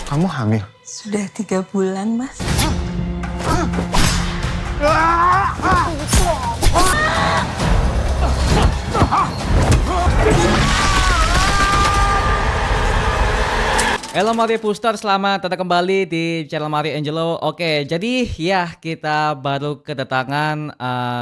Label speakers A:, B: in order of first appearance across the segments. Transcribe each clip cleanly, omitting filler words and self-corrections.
A: Kamu hamil?
B: Sudah 3 bulan, Mas.
C: Halo Mario Booster, selamat datang kembali di channel Mario Angelo. Oke, jadi ya kita baru kedatangan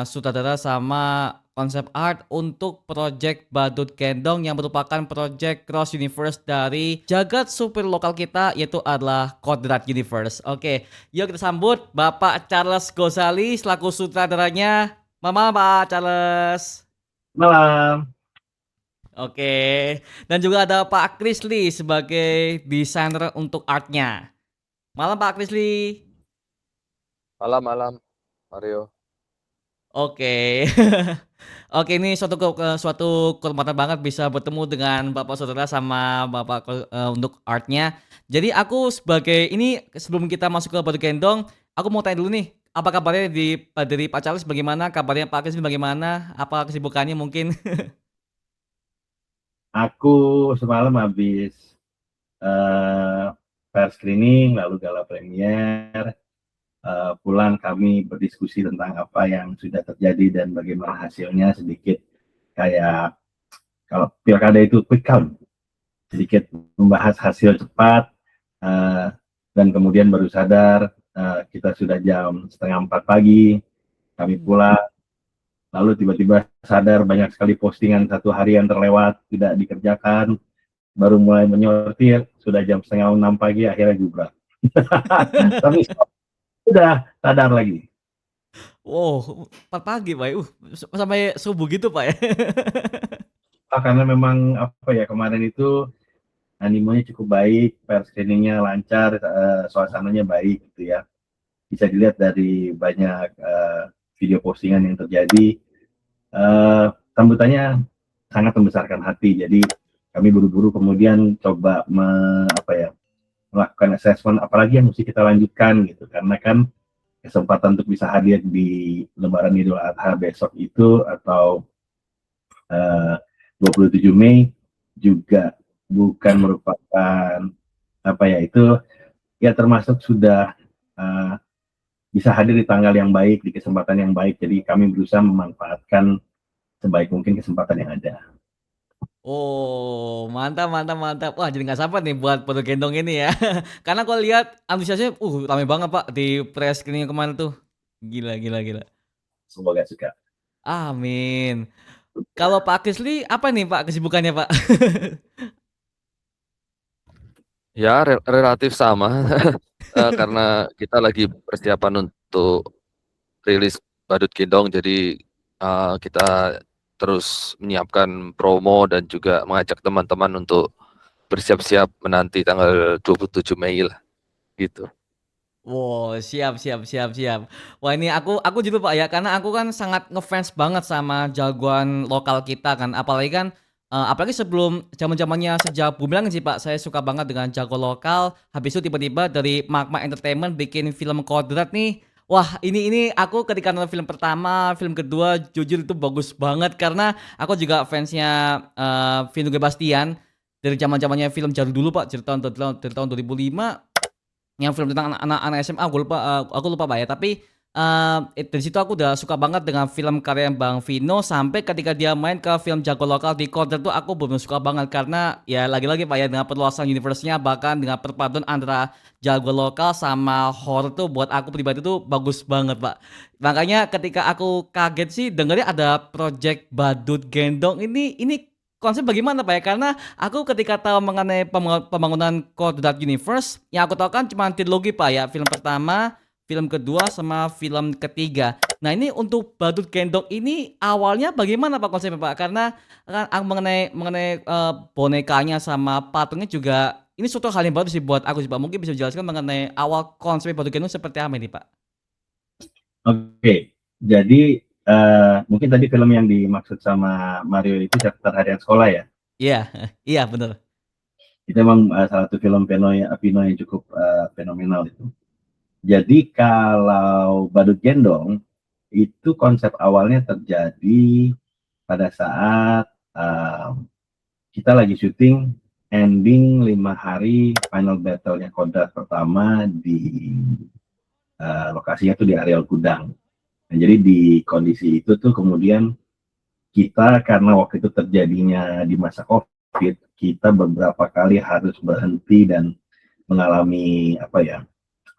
C: sutradara sama konsep art untuk project Badut Gendong yang merupakan project cross universe dari jagat super lokal kita, yaitu adalah Kodrat Universe. Oke, yuk kita sambut Bapak Charles Gozali selaku sutradaranya. Mama Pak Charles.
D: Malam.
C: Oke, dan juga ada Pak Krisli sebagai desainer untuk artnya. Malam Pak Krisli.
E: Malam, Mario.
C: Oke. Oke, ini suatu kehormatan banget bisa bertemu dengan Bapak saudara sama Bapak untuk artnya. Jadi aku sebagai ini sebelum kita masuk ke Batu Gendong, aku mau tanya dulu nih, apa kabarnya dari Pak Charles bagaimana? Kabarnya Pak Krisli bagaimana? Apa kesibukannya mungkin?
D: Aku semalam habis fair screening, lalu gala premier. Pulang kami berdiskusi tentang apa yang sudah terjadi dan bagaimana hasilnya, sedikit kayak kalau pilkada itu quick count, sedikit membahas hasil cepat, dan kemudian baru sadar kita sudah jam 3:30 pagi, kami pulang. Lalu tiba-tiba sadar banyak sekali postingan satu hari yang terlewat, tidak dikerjakan, baru mulai menyortir, sudah jam 5:30 pagi, akhirnya jubrak. Tapi sudah sadar lagi.
C: Wow, 4 pagi Pak ya? Sampai subuh gitu Pak ya?
D: Karena memang apa ya, kemarin itu animonya cukup baik, fair screening-nya lancar, suasananya baik gitu ya. Bisa dilihat dari banyak video postingan yang terjadi. Sambutannya sangat membesarkan hati. Jadi kami buru-buru kemudian coba melakukan assessment apalagi yang mesti kita lanjutkan gitu, karena kan kesempatan untuk bisa hadir di Lebaran Idul Adha besok itu atau 27 Mei juga bukan merupakan itu ya termasuk sudah bisa hadir di tanggal yang baik, di kesempatan yang baik. Jadi kami berusaha memanfaatkan sebaik mungkin kesempatan yang ada.
C: Oh, mantap mantap mantap. Wah, jadi nggak sabar nih buat Batu Gendong ini ya. Karena kalau lihat antusiasnya, ramai banget Pak di press screening kemarin tuh. Gila gila gila.
D: Semoga suka.
C: Amin. Kalau Pak Krisli apa nih Pak kesibukannya Pak?
E: Ya, relatif sama karena kita lagi persiapan untuk rilis Badut Gendong, jadi kita terus menyiapkan promo dan juga mengajak teman-teman untuk bersiap-siap menanti tanggal 27 Mei lah, gitu.
C: Wow, siap siap siap siap. Wah, ini aku juga Pak ya, karena aku kan sangat ngefans banget sama jagoan lokal kita kan. Apalagi sebelum zaman-zamannya sejak Bumerang sih Pak, saya suka banget dengan jago lokal. Habis itu tiba-tiba dari Magma Entertainment bikin film Kodrat nih. Wah, ini aku ketika nonton film pertama, film kedua jujur itu bagus banget karena aku juga fansnya Vino Gebastian dari zaman-zamannya film jadul dulu Pak, dari tahun 2005. Yang film tentang anak-anak SMA aku lupa Pak ya, tapi, dari situ aku udah suka banget dengan film karya Bang Vino sampai ketika dia main ke film jago lokal di Kodrat tuh aku bener suka banget karena ya lagi-lagi Pak ya dengan perluasan universe-nya bahkan dengan perpaduan antara jago lokal sama horror tuh buat aku pribadi tuh bagus banget Pak. Makanya ketika aku kaget sih dengernya ada project Badut Gendong ini konsep bagaimana Pak ya? Karena aku ketika tahu mengenai pembangunan Kodrat Universe, yang aku tahu kan cuma trilogi Pak ya, film pertama, film kedua, sama film ketiga. Nah ini untuk Badut Gendong ini awalnya bagaimana Pak konsepnya Pak? Karena kan mengenai bonekanya sama patungnya juga ini suatu hal yang baru sih buat aku sih Pak. Mungkin bisa dijelaskan mengenai awal konsep Badut Gendong seperti apa ini Pak?
D: Oke, jadi mungkin tadi film yang dimaksud sama Mario itu Catatan Harian Sekolah ya?
C: Iya, iya bener.
D: Itu memang salah satu film Pino yang cukup fenomenal itu. Jadi kalau Badut Gendong itu konsep awalnya terjadi pada saat kita lagi syuting ending 5 hari final battle-nya Kodrat pertama di lokasinya tuh di areal gudang. Nah, jadi di kondisi itu tuh kemudian kita karena waktu itu terjadinya di masa COVID, kita beberapa kali harus berhenti dan mengalami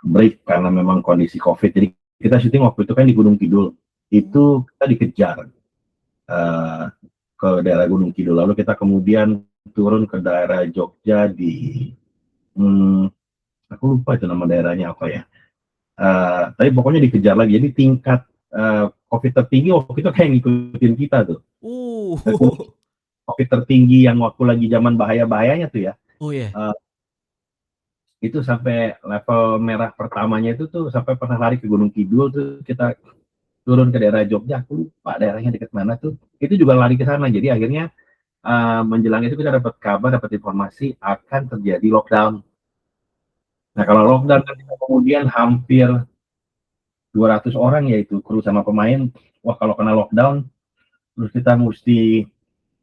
D: break karena memang kondisi COVID. Jadi kita syuting waktu itu kan di Gunung Kidul, itu kita dikejar ke daerah Gunung Kidul, lalu kita kemudian turun ke daerah Jogja di aku lupa itu nama daerahnya apa ya, tapi pokoknya dikejar lagi. Jadi tingkat COVID tertinggi waktu itu kayak ngikutin kita tuh. COVID tertinggi yang waktu lagi zaman bahaya-bahayanya tuh ya.
C: Oh ya.
D: Itu sampai level merah pertamanya itu tuh sampai pernah lari ke Gunung Kidul tuh, kita turun ke daerah Jogja, aku lupa daerahnya dekat mana tuh. Itu juga lari ke sana. Jadi akhirnya menjelang itu kita dapat kabar, dapat informasi akan terjadi lockdown. Nah, kalau lockdown kan kita kemudian hampir 200 orang yaitu kru sama pemain. Wah, kalau kena lockdown terus kita mesti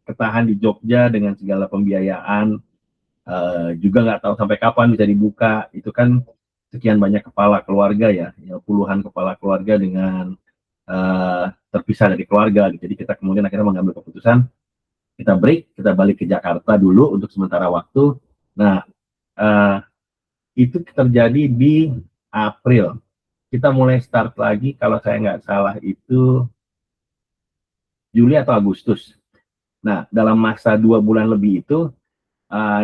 D: ketahan di Jogja dengan segala pembiayaan, juga nggak tahu sampai kapan bisa dibuka. Itu kan sekian banyak kepala keluarga ya puluhan kepala keluarga dengan terpisah dari keluarga. Jadi kita kemudian akhirnya mengambil keputusan, kita break, kita balik ke Jakarta dulu untuk sementara waktu. Nah, itu terjadi di April. Kita mulai start lagi, kalau saya nggak salah itu Juli atau Agustus. Nah, dalam masa 2 bulan lebih itu,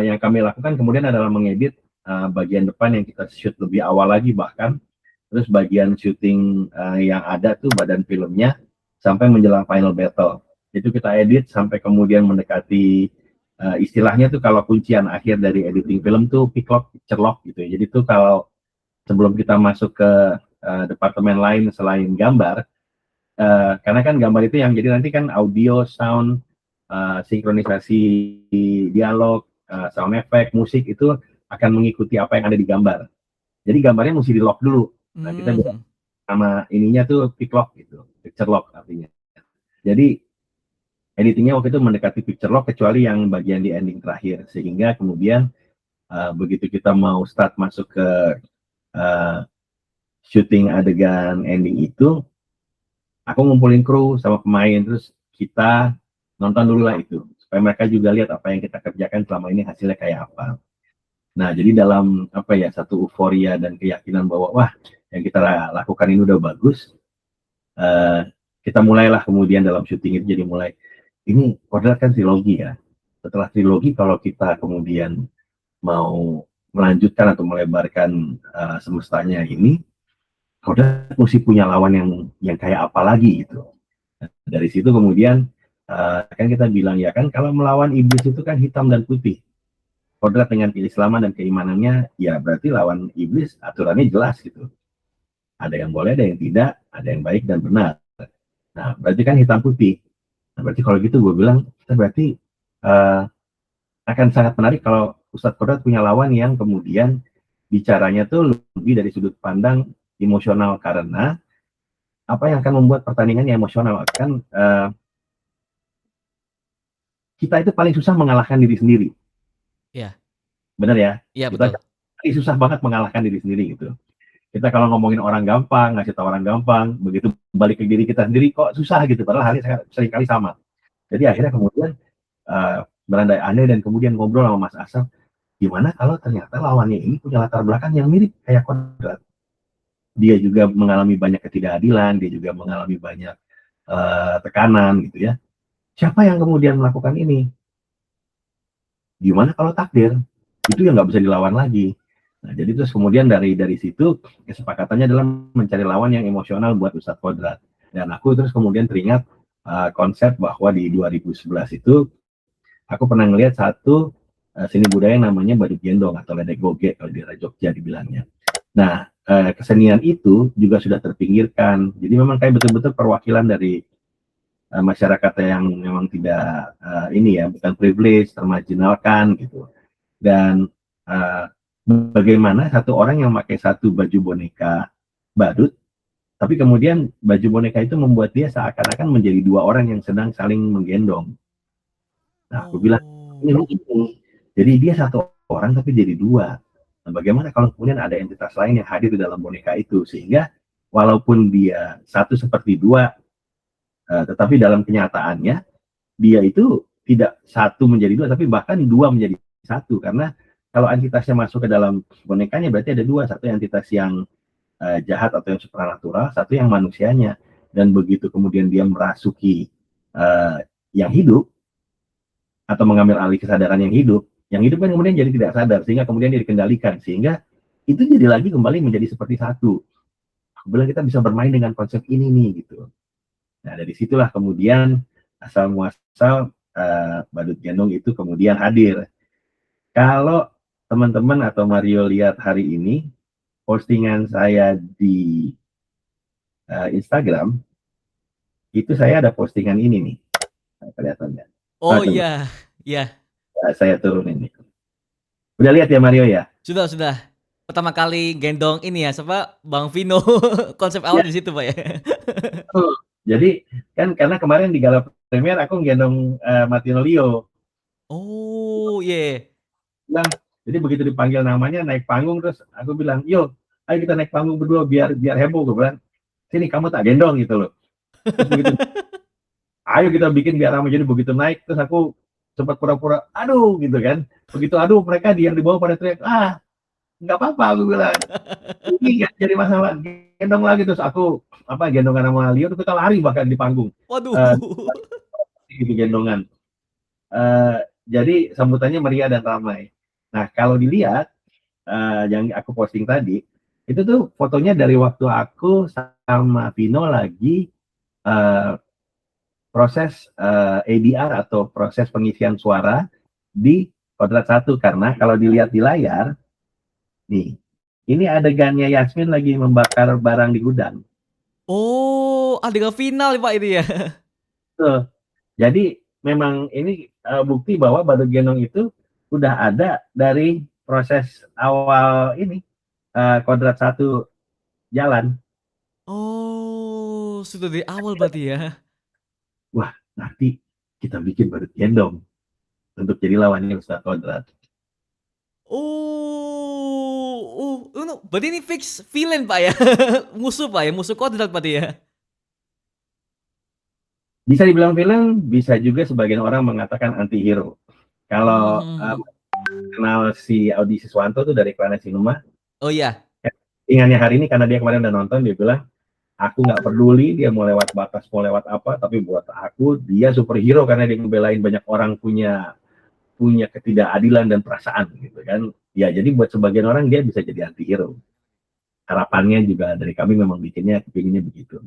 D: yang kami lakukan kemudian adalah mengedit bagian depan yang kita shoot lebih awal lagi bahkan, terus bagian syuting yang ada tuh badan filmnya sampai menjelang final battle. Itu kita edit sampai kemudian mendekati istilahnya tuh kalau kuncian akhir dari editing film tuh pick lock, picture lock gitu ya. Jadi tuh kalau sebelum kita masuk ke departemen lain selain gambar, karena kan gambar itu yang jadi nanti kan audio, sound, sinkronisasi dialog, sound effect, musik itu akan mengikuti apa yang ada di gambar. Jadi gambarnya mesti di lock dulu. Nah, kita sama ininya tuh pick lock gitu, picture lock artinya. Jadi editingnya waktu itu mendekati picture lock kecuali yang bagian di ending terakhir, sehingga kemudian begitu kita mau start masuk ke syuting adegan ending itu, aku ngumpulin kru sama pemain, terus kita nonton dulu lah itu supaya mereka juga lihat apa yang kita kerjakan selama ini hasilnya kayak apa. Nah, jadi dalam satu euforia dan keyakinan bahwa wah yang kita lakukan ini udah bagus, kita mulailah kemudian dalam syuting itu jadi mulai ini Kodrat kan trilogi ya. Setelah trilogi kalau kita kemudian mau melanjutkan atau melebarkan semestanya ini, Kodrat mesti punya lawan yang kayak apa lagi gitu. Nah, dari situ kemudian kan kita bilang ya kan kalau melawan iblis itu kan hitam dan putih. Kodrat dengan keislaman dan keimanannya ya berarti lawan iblis aturannya jelas gitu. Ada yang boleh, ada yang tidak, ada yang baik dan benar. Nah, berarti kan hitam putih. Nah, berarti kalau gitu gue bilang, berarti akan sangat menarik kalau Ustadz Kodrat punya lawan yang kemudian bicaranya tuh lebih dari sudut pandang emosional, karena apa yang akan membuat pertandingannya emosional kan kita itu paling susah mengalahkan diri sendiri.
C: Iya.
D: Benar ya?
C: Iya,
D: kita
C: betul.
D: susah banget mengalahkan diri sendiri gitu. Kita kalau ngomongin orang gampang, ngasih tahu orang gampang, begitu balik ke diri kita sendiri kok susah gitu, padahal halnya seringkali sama. Jadi akhirnya kemudian berandai-andai dan kemudian ngobrol sama Mas Asam, gimana kalau ternyata lawannya ini punya latar belakang yang mirip kayak Kodrat. Dia juga mengalami banyak ketidakadilan, dia juga mengalami banyak tekanan gitu ya. Siapa yang kemudian melakukan ini? Gimana kalau takdir? Itu yang nggak bisa dilawan lagi. Nah, jadi terus kemudian dari situ kesepakatannya adalah mencari lawan yang emosional buat Ustadz Kodrat. Dan aku terus kemudian teringat konsep bahwa di 2011 itu aku pernah ngelihat satu seni budaya yang namanya badut gendong atau ledek goge kalau di Jogja dibilangnya. Nah, kesenian itu juga sudah terpinggirkan. Jadi memang kayak betul-betul perwakilan dari masyarakat yang memang tidak bukan privilege, termarginalkan gitu. Dan bagaimana satu orang yang pakai satu baju boneka badut, tapi kemudian baju boneka itu membuat dia seakan-akan menjadi 2 orang yang sedang saling menggendong. Nah, aku bilang ini lucu. Jadi dia satu orang tapi jadi dua. Nah, bagaimana kalau kemudian ada entitas lain yang hadir di dalam boneka itu, sehingga walaupun dia satu seperti dua, tetapi dalam kenyataannya dia itu tidak satu menjadi dua, tapi bahkan dua menjadi satu. Karena kalau entitasnya masuk ke dalam bonekanya berarti ada dua, satu entitas yang jahat atau yang supranatural, satu yang manusianya. Dan begitu kemudian dia merasuki yang hidup atau mengambil alih kesadaran yang hidup kan kemudian jadi tidak sadar, sehingga kemudian dia dikendalikan, sehingga itu jadi lagi kembali menjadi seperti satu. Aku bilang kita bisa bermain dengan konsep ini nih gitu. Nah dari situlah kemudian asal muasal badut gendong itu kemudian hadir. Kalau teman-teman atau Mario lihat hari ini postingan saya di Instagram, itu saya ada postingan ini nih, kelihatannya.
C: Oh iya, iya.
D: Saya turun ini. Udah lihat ya Mario ya?
C: Sudah. Pertama kali gendong ini ya, siapa? Bang Vino. Konsep awal di situ, Pak ya.
D: Jadi kan karena kemarin di gala premier aku gendong Martino Leo.
C: Oh, iya.
D: Bilang, jadi begitu dipanggil namanya naik panggung, terus aku bilang, "Yo, ayo kita naik panggung berdua biar heboh." Gue bilang, "Sini kamu tak gendong," gitu loh. Terus begitu, ayo kita bikin biar ramai. Jadi begitu naik, terus aku sempat pura-pura aduh gitu kan. Begitu aduh, mereka yang di bawah pada teriak, nggak apa-apa, aku bilang. Ini nggak jadi masalah, gendong lagi. Terus aku gendongan sama Leo, terus kita lari bahkan di panggung.
C: Waduh.
D: Gitu gendongan. Jadi sambutannya meriah dan ramai. Nah kalau dilihat yang aku posting tadi, itu tuh fotonya dari waktu aku sama Vino lagi proses ADR atau proses pengisian suara di Kodrat 1. Karena kalau dilihat di layar, nih, ini adegannya Yasmin lagi membakar barang di gudang.
C: Oh, adegan final Pak itu ya?
D: Tuh. Jadi memang ini bukti bahwa badut gendong itu udah ada dari proses awal ini Kodrat 1 jalan.
C: Oh, sudah dari awal berarti ya?
D: Wah, nanti kita bikin badut gendong untuk jadi lawannya Ustaz Kodrat.
C: Berarti ini fix villain Pak ya? Musuh Pak ya? Musuh Kodrat berarti ya?
D: Bisa dibilang film, bisa juga sebagian orang mengatakan anti-hero. Kalau kenal si Audi Siswanto tuh dari Planet Cinema.
C: Oh iya.
D: Ingatnya hari ini karena dia kemarin udah nonton, dia bilang, aku nggak peduli dia mau lewat batas, mau lewat apa, tapi buat aku dia superhero karena dia ngebelain banyak orang punya ketidakadilan dan perasaan gitu kan. Ya jadi buat sebagian orang dia bisa jadi anti-hero. Harapannya juga dari kami memang kepinginnya begitu.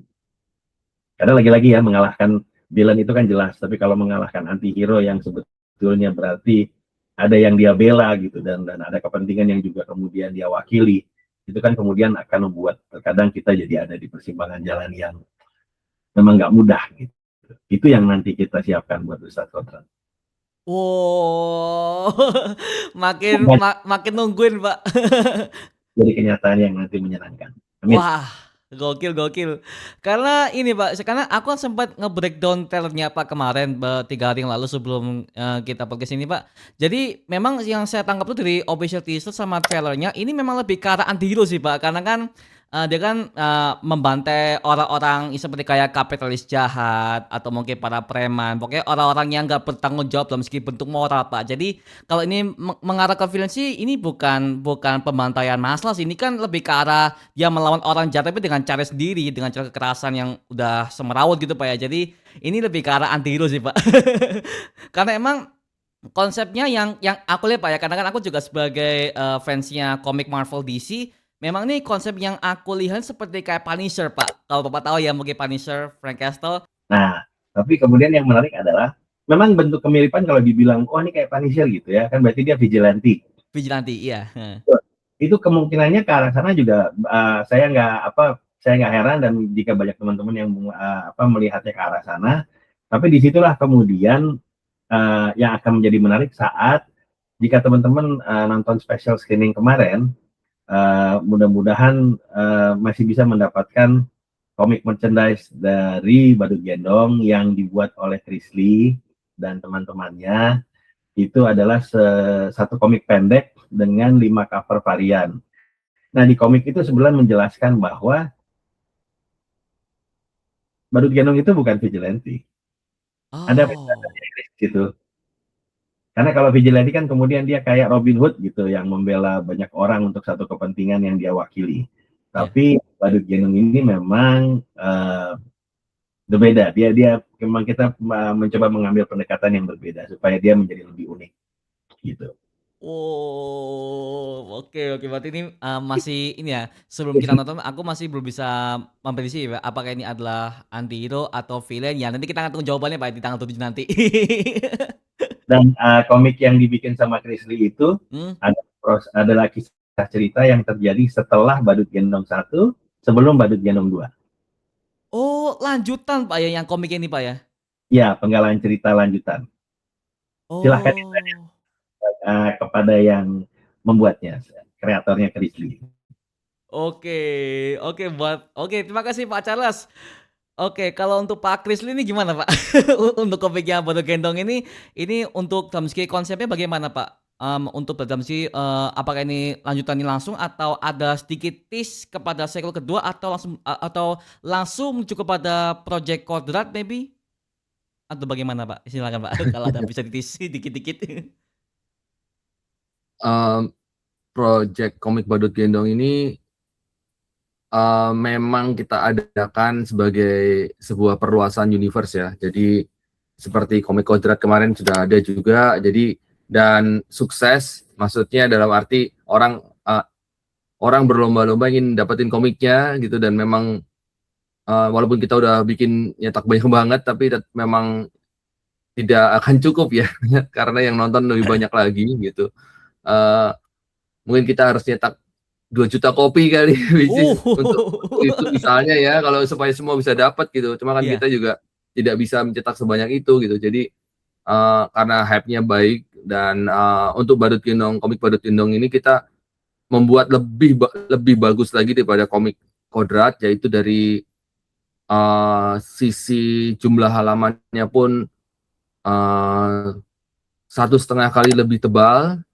D: Karena lagi-lagi ya, mengalahkan villain itu kan jelas, tapi kalau mengalahkan anti-hero yang sebetulnya berarti ada yang dia bela gitu, dan ada kepentingan yang juga kemudian dia wakili, itu kan kemudian akan membuat terkadang kita jadi ada di persimpangan jalan yang memang nggak mudah gitu. Itu yang nanti kita siapkan buat Ustadz Kodrat.
C: Wow, makin nungguin Pak.
D: Jadi kenyataan yang nanti menyenangkan. Amin.
C: Wah, gokil. Karena ini Pak, karena aku kan sempat nge-breakdown trailernya Pak kemarin 3 hari yang lalu sebelum kita podcast ini Pak. Jadi memang yang saya tangkap tuh dari official teaser sama trailernya ini memang lebih ke arah anti-hero sih Pak. Karena kan dia kan membantai orang-orang seperti kayak kapitalis jahat atau mungkin para preman. Pokoknya orang-orang yang nggak bertanggung jawab dalam segi bentuk moral Pak. Jadi kalau ini mengarah ke villain sih, ini bukan pembantaian masalah sih. Ini kan lebih ke arah dia melawan orang jahat tapi dengan cara sendiri, dengan cara kekerasan yang udah semerawut gitu Pak ya. Jadi ini lebih ke arah anti-hero sih Pak. Karena emang konsepnya yang aku lihat Pak ya, karena kan aku juga sebagai fansnya komik Marvel DC, memang nih konsep yang aku lihat seperti kayak Punisher Pak. Kalau Bapak tahu ya mungkin Punisher, Frank Castle.
D: Nah, tapi kemudian yang menarik adalah memang bentuk kemiripan kalau dibilang, oh ini kayak Punisher gitu ya, kan berarti dia vigilante.
C: Vigilante, iya.
D: Itu kemungkinannya ke arah sana juga saya nggak heran, dan jika banyak teman-teman yang melihatnya ke arah sana. Tapi disitulah kemudian yang akan menjadi menarik saat jika teman-teman nonton special screening kemarin, mudah-mudahan masih bisa mendapatkan komik merchandise dari Badut Gendong yang dibuat oleh Chris Lee dan teman-temannya. itu adalah satu komik pendek dengan 5 cover varian. Nah, di komik itu sebenarnya menjelaskan bahwa Badut Gendong itu bukan vigilante. Ada
C: Oh.
D: gitu. Karena kalau vigilante kan kemudian dia kayak Robin Hood gitu yang membela banyak orang untuk satu kepentingan yang dia wakili.
C: Ya.
D: Tapi Badut Gendong ini memang berbeda. Dia memang kita mencoba mengambil pendekatan yang berbeda supaya dia menjadi lebih unik gitu.
C: Oh, oke, berarti ini, masih ini ya, sebelum kita nonton aku masih belum bisa memprediksi ya, apakah ini adalah anti-hero atau villain, ya nanti kita akan tunggu jawabannya Pak di tanggal 7 nanti.
D: Dan komik yang dibikin sama Chris Lee itu
C: Hmm?
D: adalah kisah cerita yang terjadi setelah Badut Gendong 1, sebelum Badut Gendong 2.
C: Oh, lanjutan Pak ya yang komik ini Pak ya?
D: Ya, penggalan cerita lanjutan. Silahkan
C: Oh.
D: kepada yang membuatnya, kreatornya Chris Lee.
C: Oke, terima kasih Pak Charles. Oke, kalau untuk Pak Krisli ini gimana Pak? Untuk komiknya Bodo Gendong ini untuk dalam segi konsepnya bagaimana Pak? Untuk dalam segi, apakah ini lanjutannya langsung atau ada sedikit tease kepada sequel kedua atau langsung menuju kepada project Kodrat maybe? Atau bagaimana Pak? Silakan Pak, kalau ada bisa di-tease dikit-dikit.
E: Project komik Badut Gendong ini memang kita adakan sebagai sebuah perluasan universe ya. Jadi seperti komik Kodrat kemarin sudah ada juga. Jadi dan sukses, maksudnya dalam arti orang berlomba-lomba ingin dapetin komiknya gitu, dan memang walaupun kita udah bikin nyetak banyak banget, tapi memang tidak akan cukup ya karena yang nonton lebih banyak lagi gitu. Mungkin kita harus nyetak 2 juta kopi kali which is untuk itu misalnya ya, kalau supaya semua bisa dapat gitu. Cuma kan
C: Iya.
E: kita juga tidak bisa mencetak sebanyak itu gitu. Jadi karena hype-nya baik dan untuk Badut Gendong, komik Badut Gendong ini kita membuat lebih bagus lagi daripada komik Kodrat, yaitu dari sisi jumlah halamannya pun 1,5 kali lebih tebal.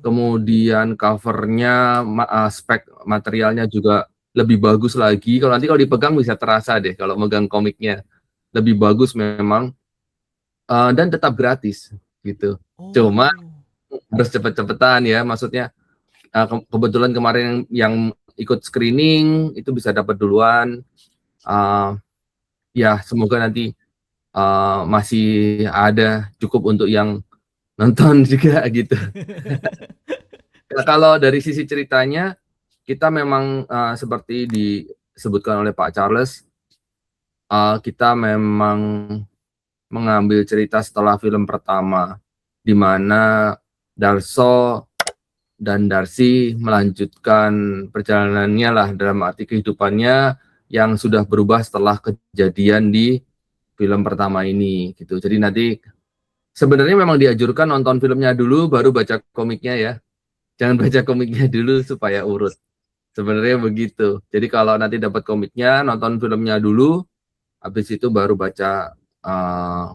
E: Kemudian covernya, spek materialnya juga lebih bagus lagi. Kalau dipegang bisa terasa deh kalau megang komiknya. Lebih bagus memang, dan tetap gratis gitu. Cuma
C: Oh.
E: harus cepet-cepetan ya, maksudnya kebetulan kemarin yang ikut screening itu bisa dapat duluan. Ya semoga nanti masih ada cukup untuk yang nonton juga gitu. Nah, kalau dari sisi ceritanya, kita memang seperti disebutkan oleh Pak Charles, kita memang mengambil cerita setelah film pertama, di mana Darso dan Darcy melanjutkan perjalanannya lah, dalam arti kehidupannya yang sudah berubah setelah kejadian di film pertama ini gitu. Jadi nanti sebenarnya memang dianjurkan nonton filmnya dulu baru baca komiknya ya. Jangan baca komiknya dulu supaya urut. Sebenarnya begitu. Jadi kalau nanti dapat komiknya, nonton filmnya dulu, habis itu baru baca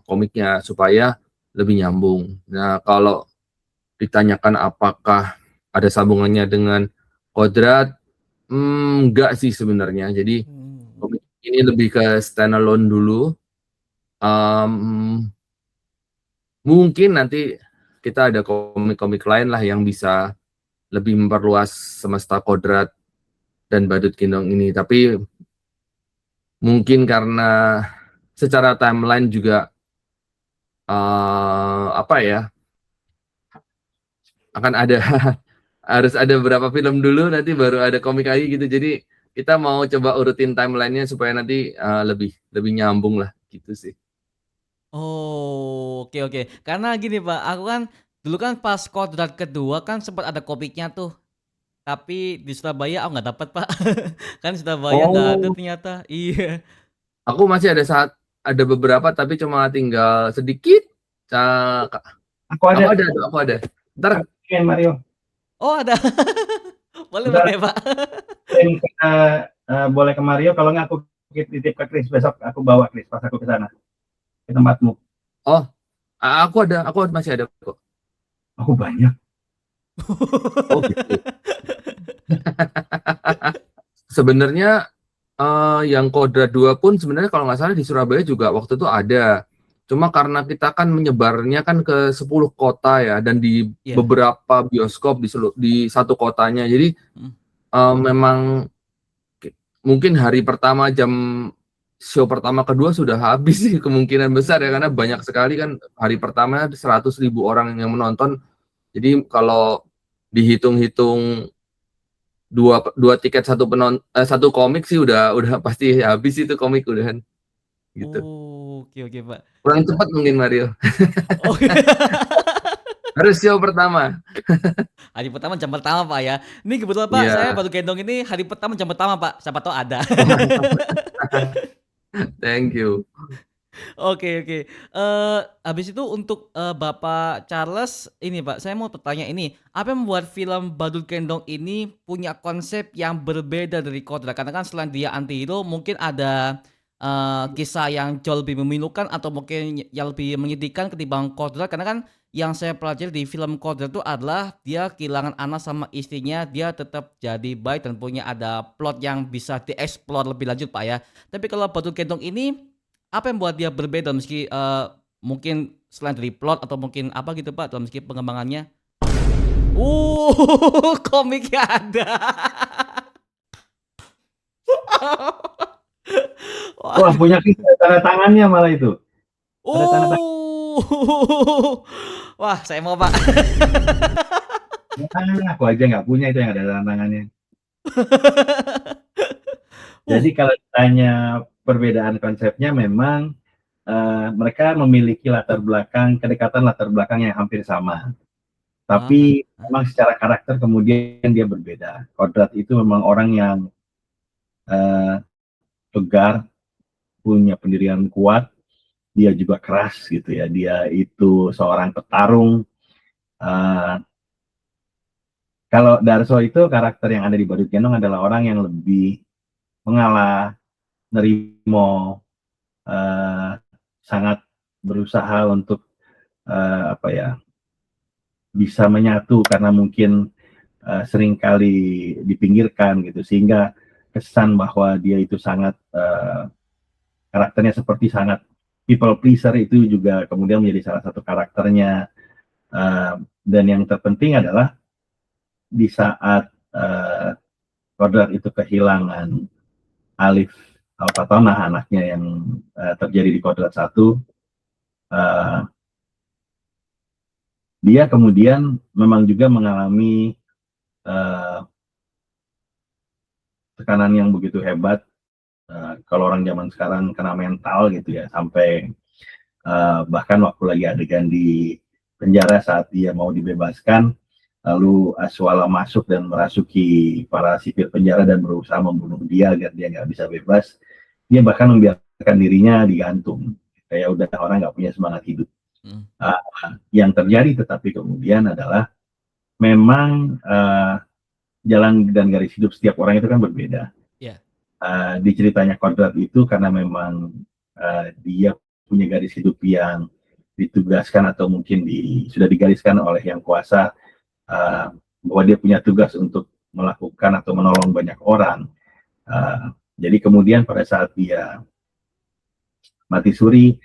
E: komiknya supaya lebih nyambung. Nah, kalau ditanyakan apakah ada sambungannya dengan Kodrat, enggak sih sebenarnya. Jadi komik ini lebih ke standalone dulu. Mungkin nanti kita ada komik-komik lain lah yang bisa lebih memperluas semesta Kodrat dan Badut Gendong ini. Tapi mungkin karena secara timeline juga akan ada harus ada beberapa film dulu, nanti baru ada komik lagi gitu. Jadi kita mau coba urutin timelinenya supaya nanti lebih nyambung lah gitu sih.
C: Oh, oke. Karena gini Pak, aku kan dulu kan pas Kodrat kedua kan sempat ada komiknya tuh, tapi di Surabaya aku nggak dapat Pak. Kan Surabaya nggak ada
E: Oh,
C: ternyata. Iya.
E: aku masih ada beberapa tapi cuma tinggal sedikit.
D: Aku
E: Aku
D: ada,
E: ada. Ntar
D: Mario.
C: Oh ada.
D: Ntar
C: Boleh Pak.
D: boleh ke Mario, kalau nggak aku titip ke Chris, besok aku bawa Chris pas aku ke sana, ke tempatmu.
E: oh, aku masih ada kok.
D: Aku banyak.
E: Oh gitu. Sebenarnya yang Kodrat 2 pun sebenarnya kalau nggak salah di Surabaya juga waktu itu ada. Cuma karena kita kan menyebarnya kan ke 10 kota ya dan di
C: Iya.
E: beberapa bioskop di satu kotanya. Jadi
C: Hmm.
E: memang mungkin hari pertama show pertama kedua sudah habis sih kemungkinan besar ya karena banyak sekali kan hari pertama 100.000 orang yang menonton. Jadi kalau dihitung-hitung dua tiket satu komik sih udah pasti habis itu komik udahan gitu.
C: Oh, oke Pak.
E: Kurang cepat mungkin Mario.
C: Oke.
E: Harus show pertama.
C: Hari pertama jam pertama Pak ya. Ini kebetulan Pak, saya
E: Iya.
C: baru gendong ini hari pertama jam pertama Pak. Siapa tahu ada.
E: Thank you.
C: Oke. Habis itu untuk Bapak Charles ini Pak, saya mau bertanya ini, apa yang membuat film Badut Gendong ini punya konsep yang berbeda dari Kodrat? Karena kan selain dia antihero, mungkin ada kisah yang jauh lebih memilukan atau mungkin yang lebih menyedihkan ketimbang Kodrat. Karena kan yang saya pelajari di film Kodrat itu adalah dia kehilangan anak sama istrinya, dia tetap jadi baik dan punya ada plot yang bisa dieksplor lebih lanjut Pak ya. Tapi kalau Badut Gendong ini apa yang membuat dia berbeda meski mungkin selain dari plot atau mungkin apa gitu Pak dalam segi pengembangannya? Komiknya ada. Wah.
D: Wah, punya kita tanda tangannya malah itu. Ada tanda tangan.
C: Wah, saya mau Pak.
D: Aku aja nggak punya itu yang ada tanda tangannya. Jadi kalau ditanya perbedaan konsepnya memang mereka memiliki kedekatan latar belakang yang hampir sama. Tapi memang secara karakter kemudian dia berbeda. Kodrat itu memang orang yang tegar, punya pendirian kuat, dia juga keras gitu ya. Dia itu seorang petarung. Kalau Darso itu karakter yang ada di Badut Gendong adalah orang yang lebih mengalah, nerimo, sangat berusaha untuk bisa menyatu karena mungkin seringkali dipinggirkan gitu sehingga kesan bahwa dia itu sangat karakternya seperti sangat people pleaser itu juga kemudian menjadi salah satu karakternya. Dan yang terpenting adalah di saat Kodrat itu kehilangan Alif Alfatonah anaknya yang terjadi di Kodrat 1, dia kemudian memang juga mengalami tekanan yang begitu hebat. Kalau orang zaman sekarang kena mental gitu ya, sampai bahkan waktu lagi adegan di penjara saat dia mau dibebaskan, lalu Aswala masuk dan merasuki para sipir penjara dan berusaha membunuh dia agar dia nggak bisa bebas. Dia bahkan membiarkan dirinya digantung. Kayak udah orang nggak punya semangat hidup. Yang terjadi tetapi kemudian adalah memang jalan dan garis hidup setiap orang itu kan berbeda. Di ceritanya Kodrat itu karena memang dia punya garis hidup yang ditugaskan atau mungkin sudah digariskan oleh yang kuasa, bahwa dia punya tugas untuk melakukan atau menolong banyak orang. Jadi kemudian pada saat dia mati suri,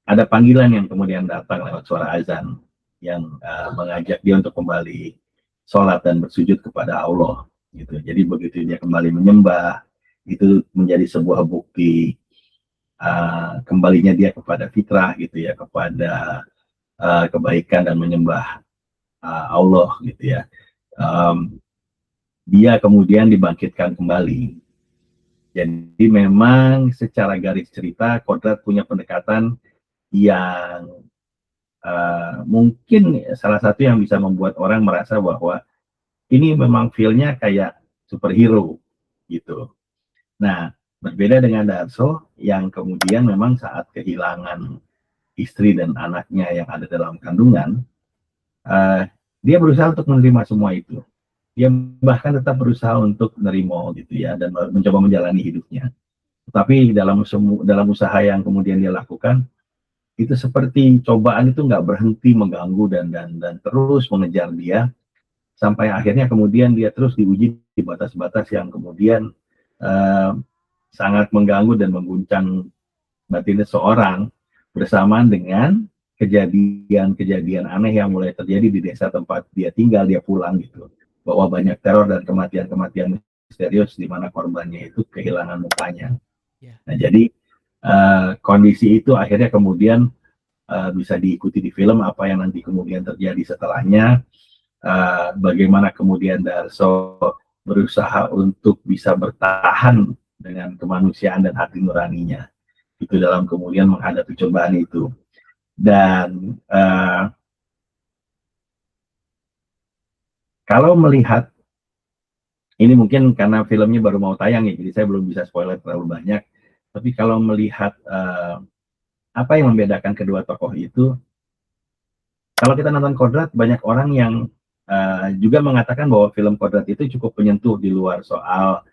D: ada panggilan yang kemudian datang lewat suara azan yang mengajak dia untuk kembali sholat dan bersujud kepada Allah gitu. Jadi begitu dia kembali menyembah, itu menjadi sebuah bukti kembalinya dia kepada fitrah gitu ya, kepada kebaikan dan menyembah Allah gitu ya. Dia kemudian dibangkitkan kembali. Jadi memang secara garis cerita Kodrat punya pendekatan yang mungkin salah satu yang bisa membuat orang merasa bahwa ini memang feel-nya kayak superhero gitu. Nah, berbeda dengan Darso yang kemudian memang saat kehilangan istri dan anaknya yang ada dalam kandungan, dia berusaha untuk menerima semua itu. Dia bahkan tetap berusaha untuk menerima gitu ya dan mencoba menjalani hidupnya. Tetapi dalam usaha yang kemudian dia lakukan, itu seperti cobaan itu nggak berhenti mengganggu dan terus mengejar dia sampai akhirnya kemudian dia terus diuji di batas-batas yang kemudian eh, sangat mengganggu dan mengguncang batin seseorang bersamaan dengan kejadian-kejadian aneh yang mulai terjadi di desa tempat dia tinggal, dia pulang gitu, bahwa banyak teror dan kematian-kematian misterius di mana korbannya itu kehilangan mukanya.
C: Ya.
D: Nah, jadi kondisi itu akhirnya kemudian bisa diikuti di film apa yang nanti kemudian terjadi setelahnya, bagaimana kemudian Darso berusaha untuk bisa bertahan dengan kemanusiaan dan hati nuraninya itu dalam kemudian menghadapi cobaan itu. Dan kalau melihat ini mungkin karena filmnya baru mau tayang ya, jadi saya belum bisa spoiler terlalu banyak. Tapi kalau melihat apa yang membedakan kedua tokoh itu, kalau kita nonton Kodrat, banyak orang yang juga mengatakan bahwa film Kodrat itu cukup menyentuh di luar soal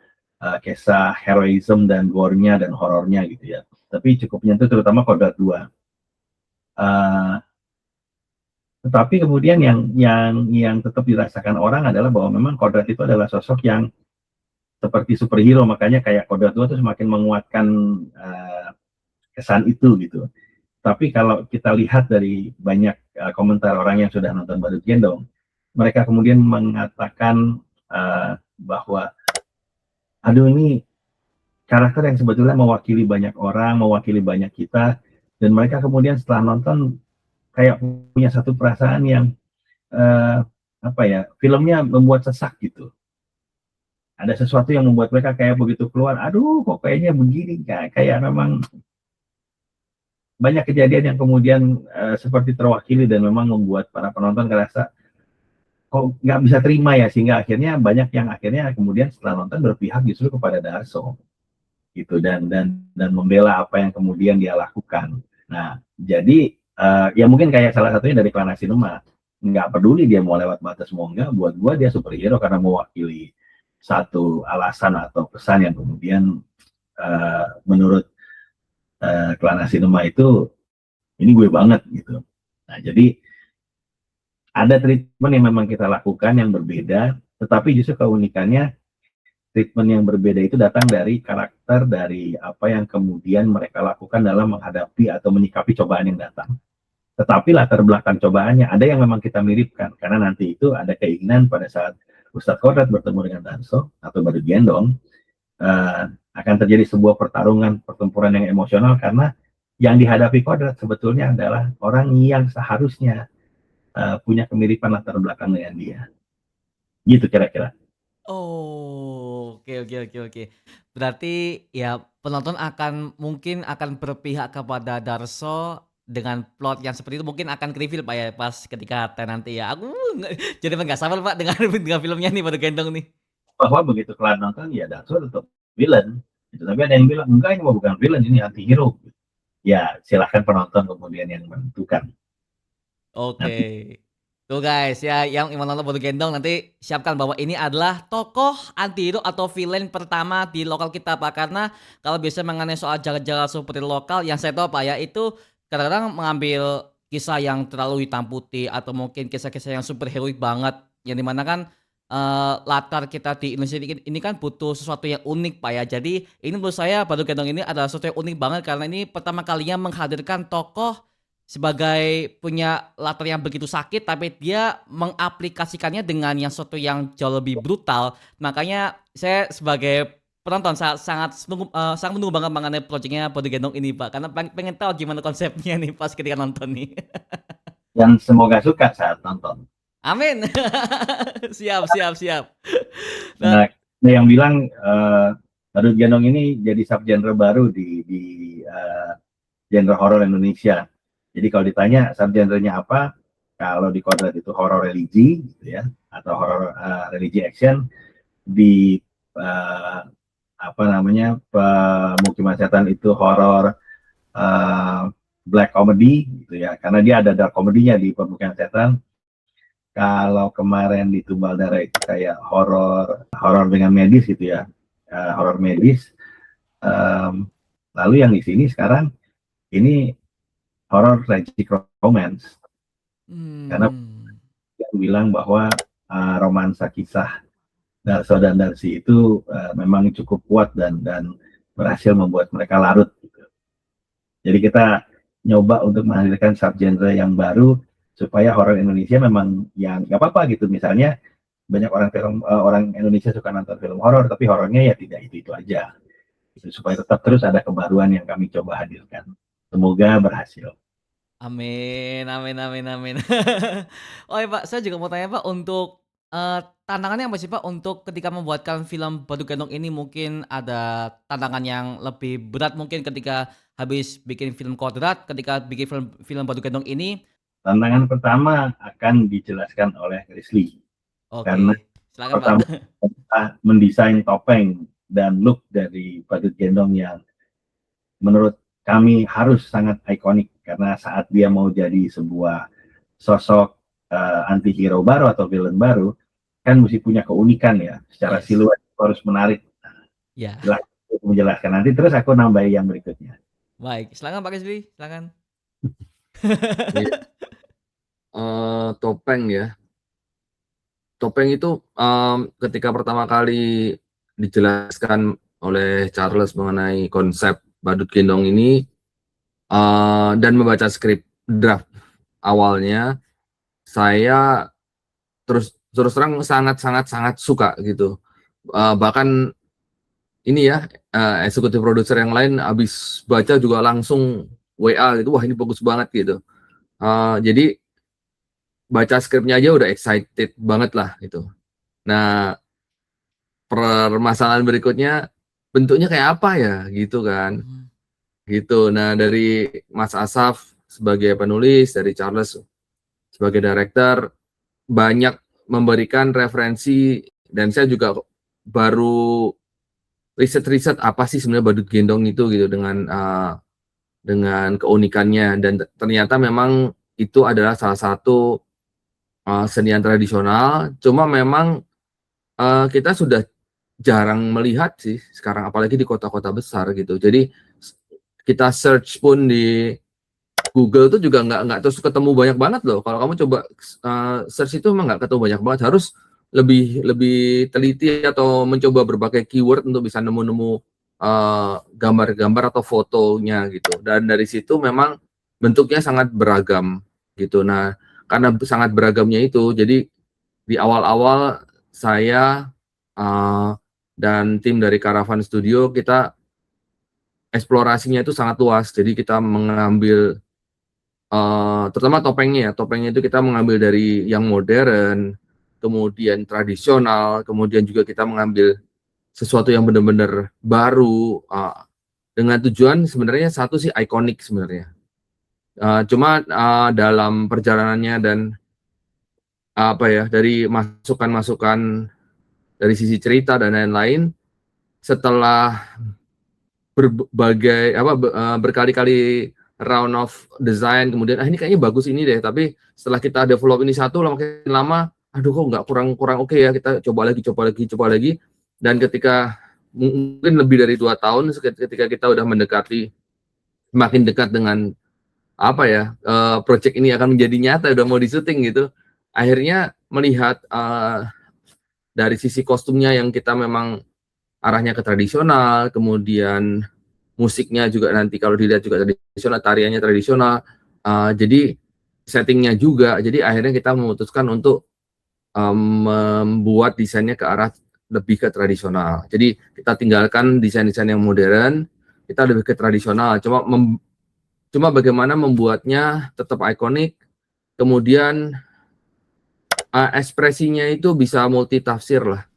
D: kisah heroism dan gore-nya dan horornya gitu ya. Tapi cukup menyentuh terutama Kodrat 2. Tetapi kemudian yang tetap dirasakan orang adalah bahwa memang Kodrat itu adalah sosok yang seperti superhero, makanya kayak Kodrat 2 itu semakin menguatkan kesan itu gitu. Tapi kalau kita lihat dari banyak komentar orang yang sudah nonton Badut Gendong, mereka kemudian mengatakan bahwa aduh ini karakter yang sebetulnya mewakili banyak orang, mewakili banyak kita, dan mereka kemudian setelah nonton kayak punya satu perasaan yang apa ya, filmnya membuat sesak gitu. Ada sesuatu yang membuat mereka kayak begitu keluar, aduh kok kayaknya begini, kayak memang banyak kejadian yang kemudian seperti terwakili dan memang membuat para penonton ngerasa kok nggak bisa terima ya, sehingga akhirnya banyak yang akhirnya kemudian setelah nonton berpihak justru kepada Darso gitu dan membela apa yang kemudian dia lakukan. Nah, jadi ya mungkin kayak salah satunya dari Klana Cinema, nggak peduli dia mau lewat batas mau enggak, buat gua dia superhero karena mewakili satu alasan atau pesan yang kemudian menurut Klana Cinema itu ini gue banget gitu. Nah, jadi ada treatment yang memang kita lakukan yang berbeda, tetapi justru keunikannya treatment yang berbeda itu datang dari karakter, dari apa yang kemudian mereka lakukan dalam menghadapi atau menyikapi cobaan yang datang. Tetapi latar belakang cobaannya ada yang memang kita miripkan, karena nanti itu ada keinginan pada saat Ustadz Kodrat bertemu dengan Darso atau Badut Gendong, akan terjadi sebuah pertempuran yang emosional, karena yang dihadapi Kodrat sebetulnya adalah orang yang seharusnya punya kemiripan latar belakang dengan dia. Gitu kira-kira.
C: Oh, oke. Berarti ya penonton mungkin akan berpihak kepada Darso dengan plot yang seperti itu, mungkin akan ke-reveal Pak ya pas ketika nanti ya. Aku jadi nggak sabar Pak dengan dengan filmnya nih Badut Gendong nih.
D: Bahwa begitu kelar nonton ya Darso tetap villain. Gitu. Tapi ada yang bilang enggak, ini bukan villain, ini anti-hero. Ya silahkan penonton kemudian yang menentukan.
C: Oke.
D: Nanti.
C: Tuh guys ya, yang nonton Badut Gendong nanti siapkan bahwa ini adalah tokoh anti-hero atau villain pertama di lokal kita Pak. Karena kalau biasa mengenai soal jalan-jalan seperti lokal yang saya tahu Pak ya, itu kadang-kadang mengambil kisah yang terlalu hitam putih atau mungkin kisah-kisah yang super heroik banget, yang dimana kan latar kita di Indonesia ini kan butuh sesuatu yang unik Pak ya. Jadi ini menurut saya Badut Gendong ini adalah sesuatu yang unik banget karena ini pertama kalinya menghadirkan tokoh sebagai punya latar yang begitu sakit, tapi dia mengaplikasikannya dengan yang sesuatu yang jauh lebih brutal. Makanya saya sebagai penonton sangat menunggu banget mengenai projectnya Badut Gendong ini Pak, karena pengen tahu gimana konsepnya nih pas ketika nonton nih.
D: Dan semoga suka saat nonton.
C: Amin. Siap.
D: Nah, yang bilang Badut Gendong ini jadi subgenre baru di genre horor Indonesia. Jadi kalau ditanya subgenrenya apa, kalau di Kodrat itu horor religi, gitu ya, atau horor religi action, di Pemukiman Setan itu horor black comedy, gitu ya, karena dia ada dark comedy-nya di Pemukiman Setan. Kalau kemarin di Tumbal Darah itu kayak horor dengan medis gitu ya, horor medis. Lalu yang di sini sekarang ini horror tragic romance, karena
C: Hmm.
D: yang bilang bahwa romansa kisah Darso dan Darsi itu memang cukup kuat dan berhasil membuat mereka larut gitu. Jadi kita nyoba untuk menghadirkan subgenre yang baru supaya horor Indonesia memang yang nggak apa-apa gitu. Misalnya banyak orang Indonesia suka nonton film horor, tapi horornya ya tidak itu aja. Gitu, supaya tetap terus ada kebaruan yang kami coba hadirkan. Semoga berhasil.
C: Amin, amin, amin, amin. Oh ya Pak, saya juga mau tanya Pak, untuk tantangannya apa sih Pak untuk ketika membuatkan film Badut Gendong ini? Mungkin ada tantangan yang lebih berat mungkin ketika habis bikin film Kodrat, ketika bikin film film Badut Gendong ini?
D: Tantangan pertama akan dijelaskan oleh Risli, karena
C: Oke, silakan Pak.
D: pertama kita mendesain topeng dan look dari Badut Gendong yang menurut kami harus sangat ikonik, karena saat dia mau jadi sebuah sosok anti-hero baru atau villain baru, kan mesti punya keunikan ya, secara
C: Yes,
D: siluet harus menarik.
C: ya,
D: Silahkan untuk menjelaskan nanti, terus aku nambahin yang berikutnya.
C: baik. Silakan Pak Rizly, silakan.
E: Iya, topeng ya. Topeng itu ketika pertama kali dijelaskan oleh Charles mengenai konsep Badut Gendong ini dan membaca skrip draft awalnya, saya terus terang sangat suka gitu. Bahkan ini ya, eksekutif produser yang lain habis baca juga langsung WA gitu, wah ini bagus banget gitu. Jadi baca skripnya aja udah excited banget lah gitu. Nah, permasalahan berikutnya bentuknya kayak apa ya gitu kan.
C: Mhm,
E: Gitu. Nah, dari Mas Asaf sebagai penulis, dari Charles sebagai director, banyak memberikan referensi, dan saya juga baru riset-riset apa sih sebenarnya Badut Gendong itu gitu dengan keunikannya, dan ternyata memang itu adalah salah satu senian tradisional, cuma memang kita sudah jarang melihat sih sekarang, apalagi di kota-kota besar gitu. Jadi kita search pun di Google tuh juga nggak terus ketemu banyak banget loh. Kalau kamu coba search itu emang nggak ketemu banyak banget. Harus lebih lebih teliti atau mencoba berbagai keyword untuk bisa nemu-nemu gambar-gambar atau fotonya gitu. Dan dari situ memang bentuknya sangat beragam gitu. Nah, karena sangat beragamnya itu, jadi di awal-awal saya dan tim dari Caravan Studio, kita eksplorasinya itu sangat luas. Jadi kita mengambil terutama topengnya ya, topengnya itu kita mengambil dari yang modern, kemudian tradisional, kemudian juga kita mengambil sesuatu yang benar-benar baru, dengan tujuan sebenarnya satu sih, ikonik sebenarnya. Cuma dalam perjalanannya dan apa ya, dari masukan-masukan dari sisi cerita dan lain-lain, setelah berbagai berkali-kali round of design, kemudian ini kayaknya bagus ini deh, tapi setelah kita develop ini satu, makin lama aduh kok nggak, kurang oke ya, kita coba lagi, dan ketika mungkin lebih dari 2 tahun, ketika kita udah mendekati, makin dekat dengan apa ya, project ini akan menjadi nyata, udah mau disuting gitu, akhirnya melihat dari sisi kostumnya yang kita memang arahnya ke tradisional, kemudian musiknya juga nanti kalau dilihat juga tradisional, tariannya tradisional, jadi settingnya juga, jadi akhirnya kita memutuskan untuk membuat desainnya ke arah lebih ke tradisional. Jadi kita tinggalkan desain-desain yang modern, kita lebih ke tradisional. Cuma bagaimana membuatnya tetap ikonik, kemudian ekspresinya itu bisa multitafsir lah.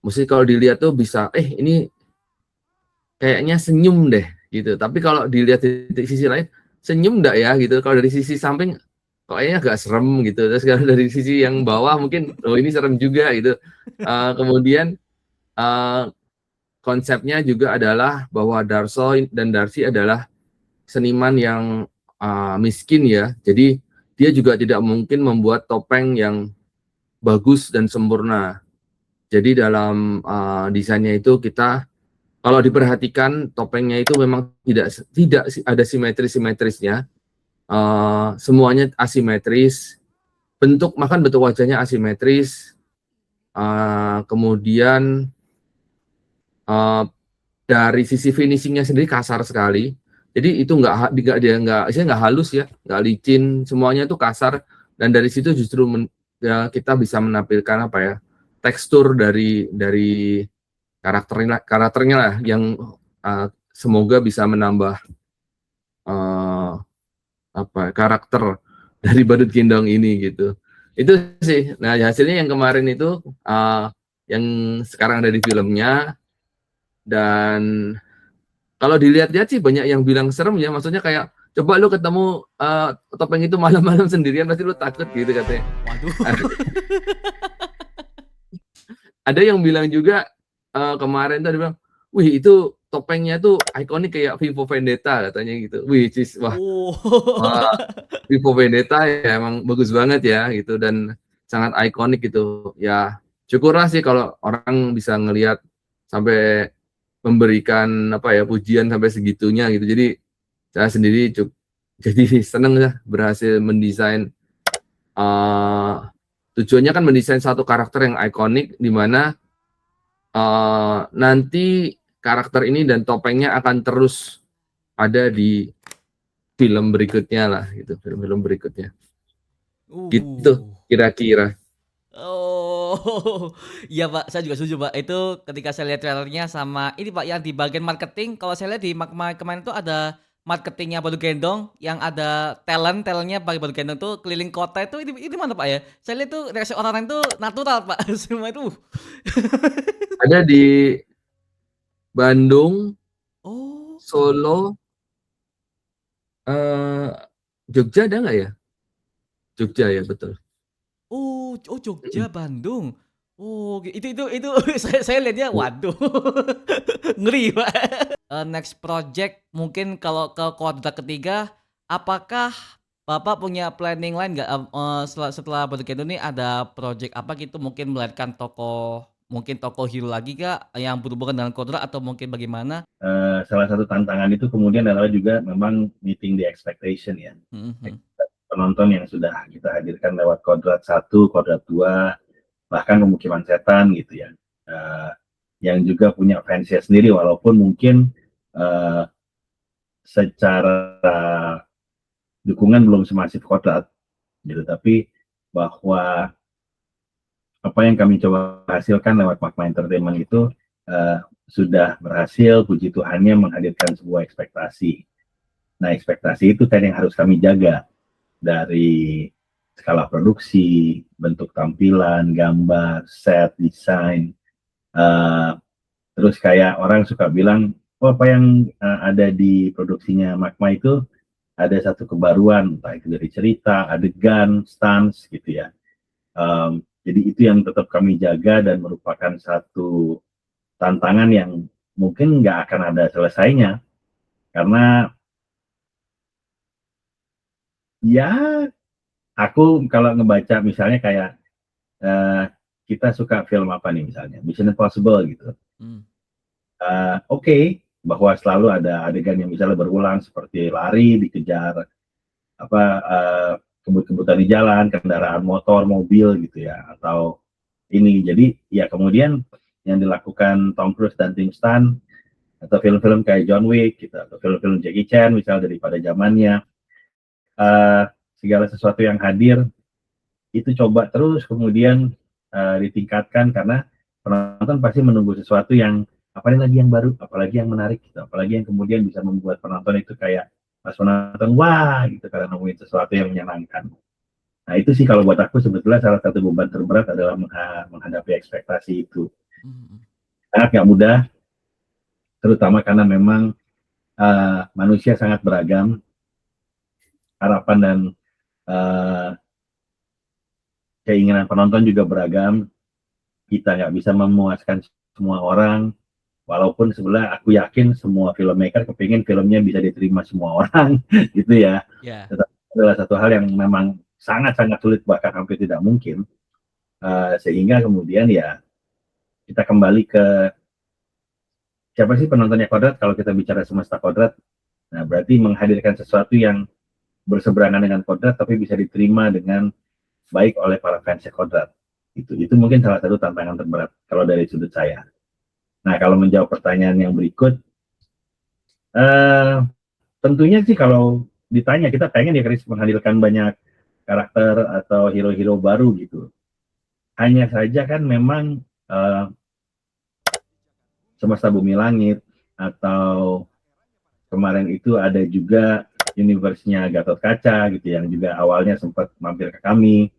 E: Mesti kalau dilihat tuh bisa, ini kayaknya senyum deh gitu. Tapi kalau dilihat di sisi lain, senyum enggak ya gitu. Kalau dari sisi samping kayaknya agak serem gitu. Terus kalau dari sisi yang bawah mungkin oh ini serem juga gitu. Kemudian konsepnya juga adalah bahwa Darso dan Darsi adalah seniman yang miskin ya. Jadi dia juga tidak mungkin membuat topeng yang bagus dan sempurna. Jadi dalam desainnya itu kita, kalau diperhatikan topengnya itu memang tidak ada simetrisnya.
A: semuanya asimetris, bentuk wajahnya asimetris, kemudian dari sisi finishingnya sendiri kasar sekali. Jadi itu nggak halus ya, nggak licin, semuanya itu kasar, dan dari situ justru kita bisa menampilkan tekstur dari karakternya lah, yang semoga bisa menambah karakter dari Badut Gendong ini gitu. Itu sih. Nah, hasilnya yang kemarin itu yang sekarang ada di filmnya, dan kalau dilihat-lihat sih banyak yang bilang serem ya, maksudnya kayak coba lu ketemu topeng itu malam-malam sendirian pasti lu takut gitu katanya.
C: Waduh.
A: Ada yang bilang juga kemarin tuh dia bilang, wih itu topengnya tuh ikonik kayak Vivo Vendetta katanya gitu. Wih, wah, Vivo Vendetta ya emang bagus banget ya gitu, dan sangat ikonik gitu. Ya syukurlah sih kalau orang bisa ngelihat sampai memberikan pujian sampai segitunya gitu. Jadi saya sendiri jadi seneng ya berhasil mendesain, tujuannya kan mendesain satu karakter yang ikonik, di mana nanti karakter ini dan topengnya akan terus ada di film berikutnya lah gitu, film-film berikutnya gitu kira-kira.
C: Oh, iya Pak, saya juga setuju Pak. Itu ketika saya lihat trailernya sama ini Pak, yang di bagian marketing, kalau saya lihat di kemarin itu ada marketingnya Badut Gendong, yang ada talentnya bagi Badut Gendong tuh keliling kota itu mana Pak ya? Saya lihat tuh reaksi orang-orang itu natural Pak, semua itu.
A: Ada di Bandung,
C: Oh,
A: Solo, Jogja ada nggak ya? Jogja ya betul.
C: oh Jogja, Bandung. Oh, itu saya lihatnya waduh. Ngeri, Pak. Next project mungkin kalau ke kuadrat ketiga, apakah Bapak punya planning lain nggak, setelah Badut Gendong ini ada project apa gitu, mungkin melahirkan mungkin tokoh hero lagi Kak, yang berhubungan dengan kodrat atau mungkin bagaimana?
D: Salah satu tantangan itu kemudian adalah juga memang meeting the expectation ya. Penonton yang sudah kita hadirkan lewat Kodrat 1, Kodrat 2, bahkan Pemukiman Setan gitu ya. Yang juga punya fansnya sendiri, walaupun mungkin secara dukungan belum semasif Kodrat gitu, tapi bahwa apa yang kami coba hasilkan lewat Magma Entertainment itu sudah berhasil, puji Tuhannya, menghadirkan sebuah ekspektasi. Nah, ekspektasi itu kan yang harus kami jaga, dari skala produksi, bentuk tampilan, gambar, set, desain. Terus kayak orang suka bilang, oh apa yang ada di produksinya Magma itu ada satu kebaruan, entah itu dari cerita, adegan, stunts gitu ya. Jadi itu yang tetap kami jaga dan merupakan satu tantangan yang mungkin nggak akan ada selesainya, karena ya aku kalau ngebaca misalnya kayak kita suka film apa nih misalnya Mission Impossible gitu, Oke, bahwa selalu ada adegan yang misalnya berulang seperti lari dikejar kebut-kebutan di jalan, kendaraan motor, mobil gitu ya, atau ini. Jadi ya kemudian yang dilakukan Tom Cruise dan Tim Stan, atau film-film kayak John Wick gitu, atau film-film Jackie Chan misalnya daripada zamannya, segala sesuatu yang hadir itu coba terus kemudian ditingkatkan, karena penonton pasti menunggu sesuatu yang apalagi yang baru, apalagi yang menarik gitu, apalagi yang kemudian bisa membuat penonton itu kayak pas penonton wah gitu karena nemuin sesuatu yang menyenangkan. Nah itu sih kalau buat aku sebetulnya salah satu beban terberat adalah menghadapi ekspektasi itu. Sangat nggak mudah, terutama karena memang manusia sangat beragam, harapan dan keinginan penonton juga beragam. Kita nggak bisa memuaskan semua orang, walaupun sebenarnya aku yakin semua filmmaker kepingin filmnya bisa diterima semua orang gitu ya. Tetapi adalah satu hal yang memang sangat-sangat sulit, bahkan hampir tidak mungkin, sehingga kemudian ya kita kembali ke siapa sih penontonnya Kodrat. Kalau kita bicara semesta Kodrat, nah berarti menghadirkan sesuatu yang berseberangan dengan kodrat tapi bisa diterima dengan baik oleh para fansnya kodrat. Itu mungkin salah satu tantangan terberat kalau dari sudut saya. Nah, kalau menjawab pertanyaan yang berikut, tentunya sih kalau ditanya kita pengen ya Chris menghadirkan banyak karakter atau hero-hero baru gitu. Hanya saja kan memang Semesta Bumi Langit atau kemarin itu ada juga universe-nya Gatot Kaca gitu yang juga awalnya sempat mampir ke kami.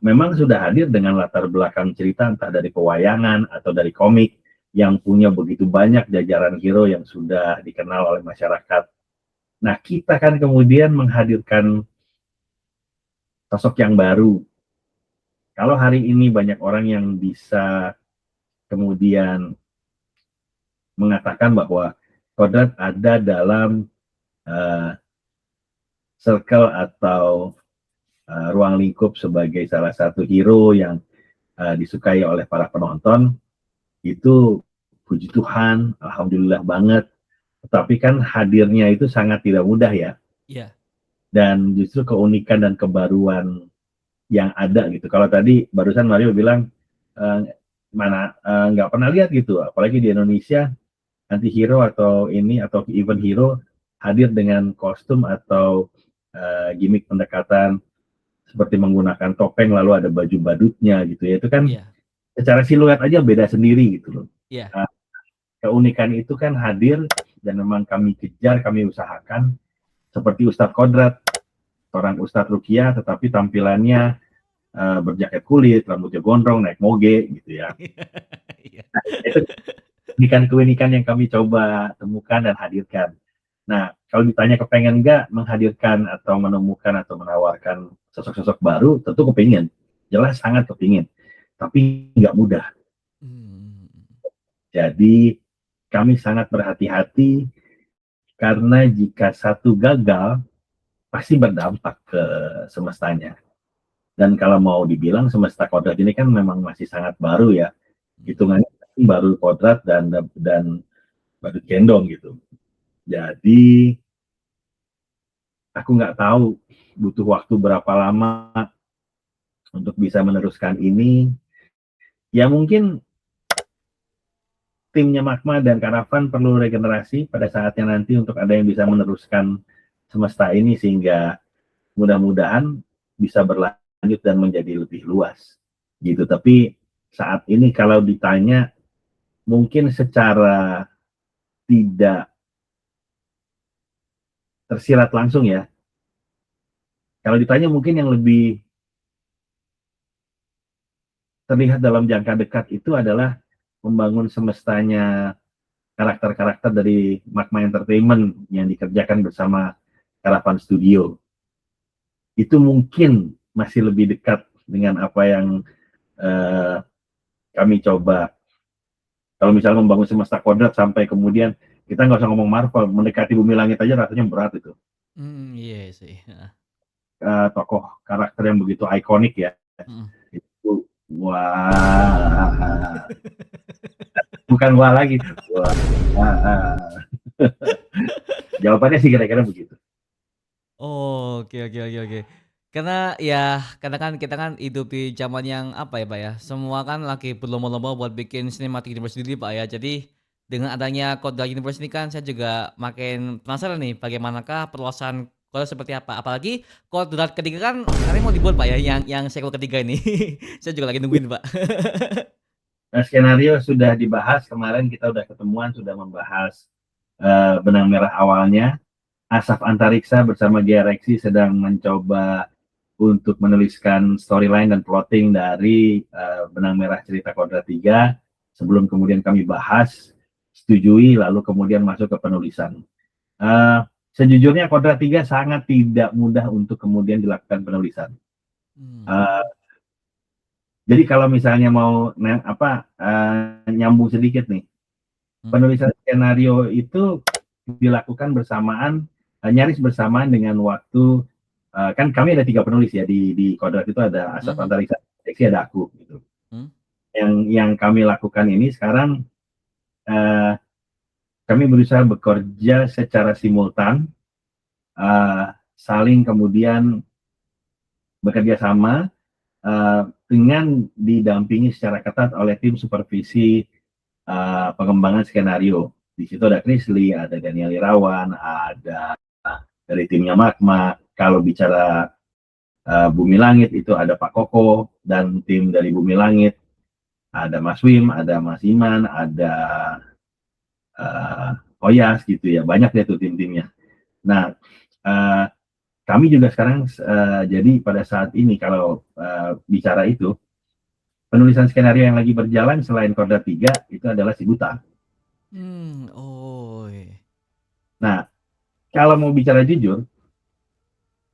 D: Memang sudah hadir dengan latar belakang cerita entah dari pewayangan atau dari komik yang punya begitu banyak jajaran hero yang sudah dikenal oleh masyarakat. Nah, kita kan kemudian menghadirkan sosok yang baru. Kalau hari ini banyak orang yang bisa kemudian mengatakan bahwa kodrat ada dalam circle atau ruang lingkup sebagai salah satu hero yang disukai oleh para penonton, itu puji Tuhan, alhamdulillah banget. Tetapi kan hadirnya itu sangat tidak mudah ya.
C: Iya.
D: Dan justru keunikan dan kebaruan yang ada gitu. Kalau tadi barusan Mario bilang nggak pernah lihat gitu, apalagi di Indonesia anti hero atau event hero hadir dengan kostum atau gimmick pendekatan seperti menggunakan topeng lalu ada baju badutnya gitu ya. Itu kan secara siluet aja beda sendiri gitu loh.
C: Iya.
D: Keunikan itu kan hadir dan memang kami kejar, kami usahakan seperti Ustadz Kodrat, seorang Ustadz Rukiah tetapi tampilannya berjaket kulit, rambutnya gondrong, naik moge gitu ya. Nah, itu keunikan yang kami coba temukan dan hadirkan. Nah, kalau ditanya kepengen nggak menghadirkan atau menemukan atau menawarkan sosok-sosok baru, tentu kepingin. Jelas sangat kepingin. Tapi nggak mudah. Jadi, kami sangat berhati-hati karena jika satu gagal, pasti berdampak ke semestanya. Dan kalau mau dibilang semesta kodrat ini kan memang masih sangat baru ya. Hitungannya baru kodrat dan badut gendong gitu. Jadi aku nggak tahu butuh waktu berapa lama untuk bisa meneruskan ini. Ya mungkin timnya Magma dan Karavan perlu regenerasi pada saatnya nanti untuk ada yang bisa meneruskan semesta ini sehingga mudah-mudahan bisa berlanjut dan menjadi lebih luas gitu. Tapi saat ini kalau ditanya mungkin secara tidak tersirat langsung ya. Kalau ditanya mungkin yang lebih terlihat dalam jangka dekat itu adalah membangun semestanya karakter-karakter dari Magma Entertainment yang dikerjakan bersama Karavan Studio. Itu mungkin masih lebih dekat dengan apa yang kami coba. Kalau misalnya membangun semesta kodrat sampai kemudian kita nggak usah ngomong Marvel, mendekati Bumi Langit aja rasanya berat itu.
C: Iya sih.
D: Tokoh karakter yang begitu ikonik ya. Itu wah. Bukan wah lagi. Wah. Jawabannya sih kira-kira begitu.
C: Oke. Karena ya, karena kan kita kan hidup di zaman yang apa ya, Pak ya, semua kan lagi berlomba-lomba buat bikin cinematic universe sendiri, Pak ya. Jadi dengan adanya Kodrat Universe ini kan saya juga makin penasaran nih bagaimanakah perluasan Kodrat seperti apa. Apalagi Kodrat ketiga kan sekarang mau dibuat, Pak ya, yang sequel ketiga ini. Saya juga lagi nungguin, Pak.
D: Nah, skenario sudah dibahas kemarin, kita udah ketemuan, sudah membahas benang merah awalnya. Asaf Antariksa bersama Gereksi sedang mencoba untuk menuliskan storyline dan plotting dari benang merah cerita Kodrat 3 sebelum kemudian kami bahas, setujui, lalu kemudian masuk ke penulisan. Sejujurnya Kodrat 3 sangat tidak mudah untuk kemudian dilakukan penulisan. Jadi kalau misalnya mau nyambung sedikit nih, penulisan skenario itu dilakukan bersamaan, nyaris bersamaan dengan waktu. Kan kami ada 3 penulis ya di Kodrat itu, ada Asaf Antariksa, ada aku gitu. Yang kami lakukan ini sekarang kami berusaha bekerja secara simultan saling kemudian bekerja sama dengan didampingi secara ketat oleh tim supervisi pengembangan skenario. Di situ ada Chris Lee, ada Daniel Irawan, ada dari timnya Magma. Kalau bicara Bumi Langit itu ada Pak Koko dan tim dari Bumi Langit, ada Mas Wim, ada Mas Iman, ada Oyas gitu ya, banyak ya tuh tim-timnya. Nah, kami juga sekarang jadi pada saat ini kalau bicara itu, penulisan skenario yang lagi berjalan selain Kodrat 3 itu adalah Si Buta.
C: Oh.
D: Nah, kalau mau bicara jujur,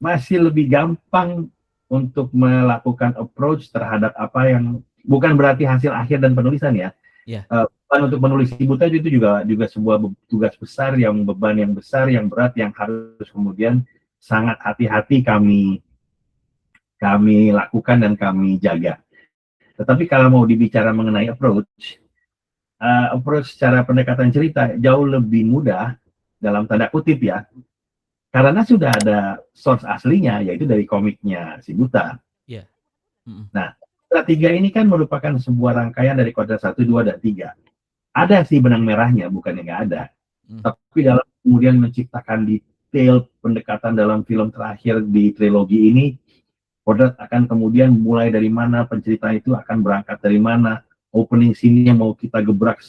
D: masih lebih gampang untuk melakukan approach terhadap apa yang bukan berarti hasil akhir dan penulisan ya.
C: Iya.
D: Untuk menulis Si Buta itu juga sebuah tugas besar, beban yang besar, yang berat, yang harus kemudian sangat hati-hati kami lakukan dan kami jaga. Tetapi kalau mau dibicara mengenai approach secara pendekatan cerita jauh lebih mudah dalam tanda kutip ya, karena sudah ada source aslinya, yaitu dari komiknya Si Buta.
C: Iya.
D: Nah, Kodrat 3 ini kan merupakan sebuah rangkaian dari Kodrat 1, 2, dan 3. Ada sih benang merahnya, bukannya nggak ada. Tapi dalam kemudian menciptakan detail pendekatan dalam film terakhir di trilogi ini, Kodrat akan kemudian mulai dari mana, pencerita itu akan berangkat dari mana, opening scene-nya mau kita gebrak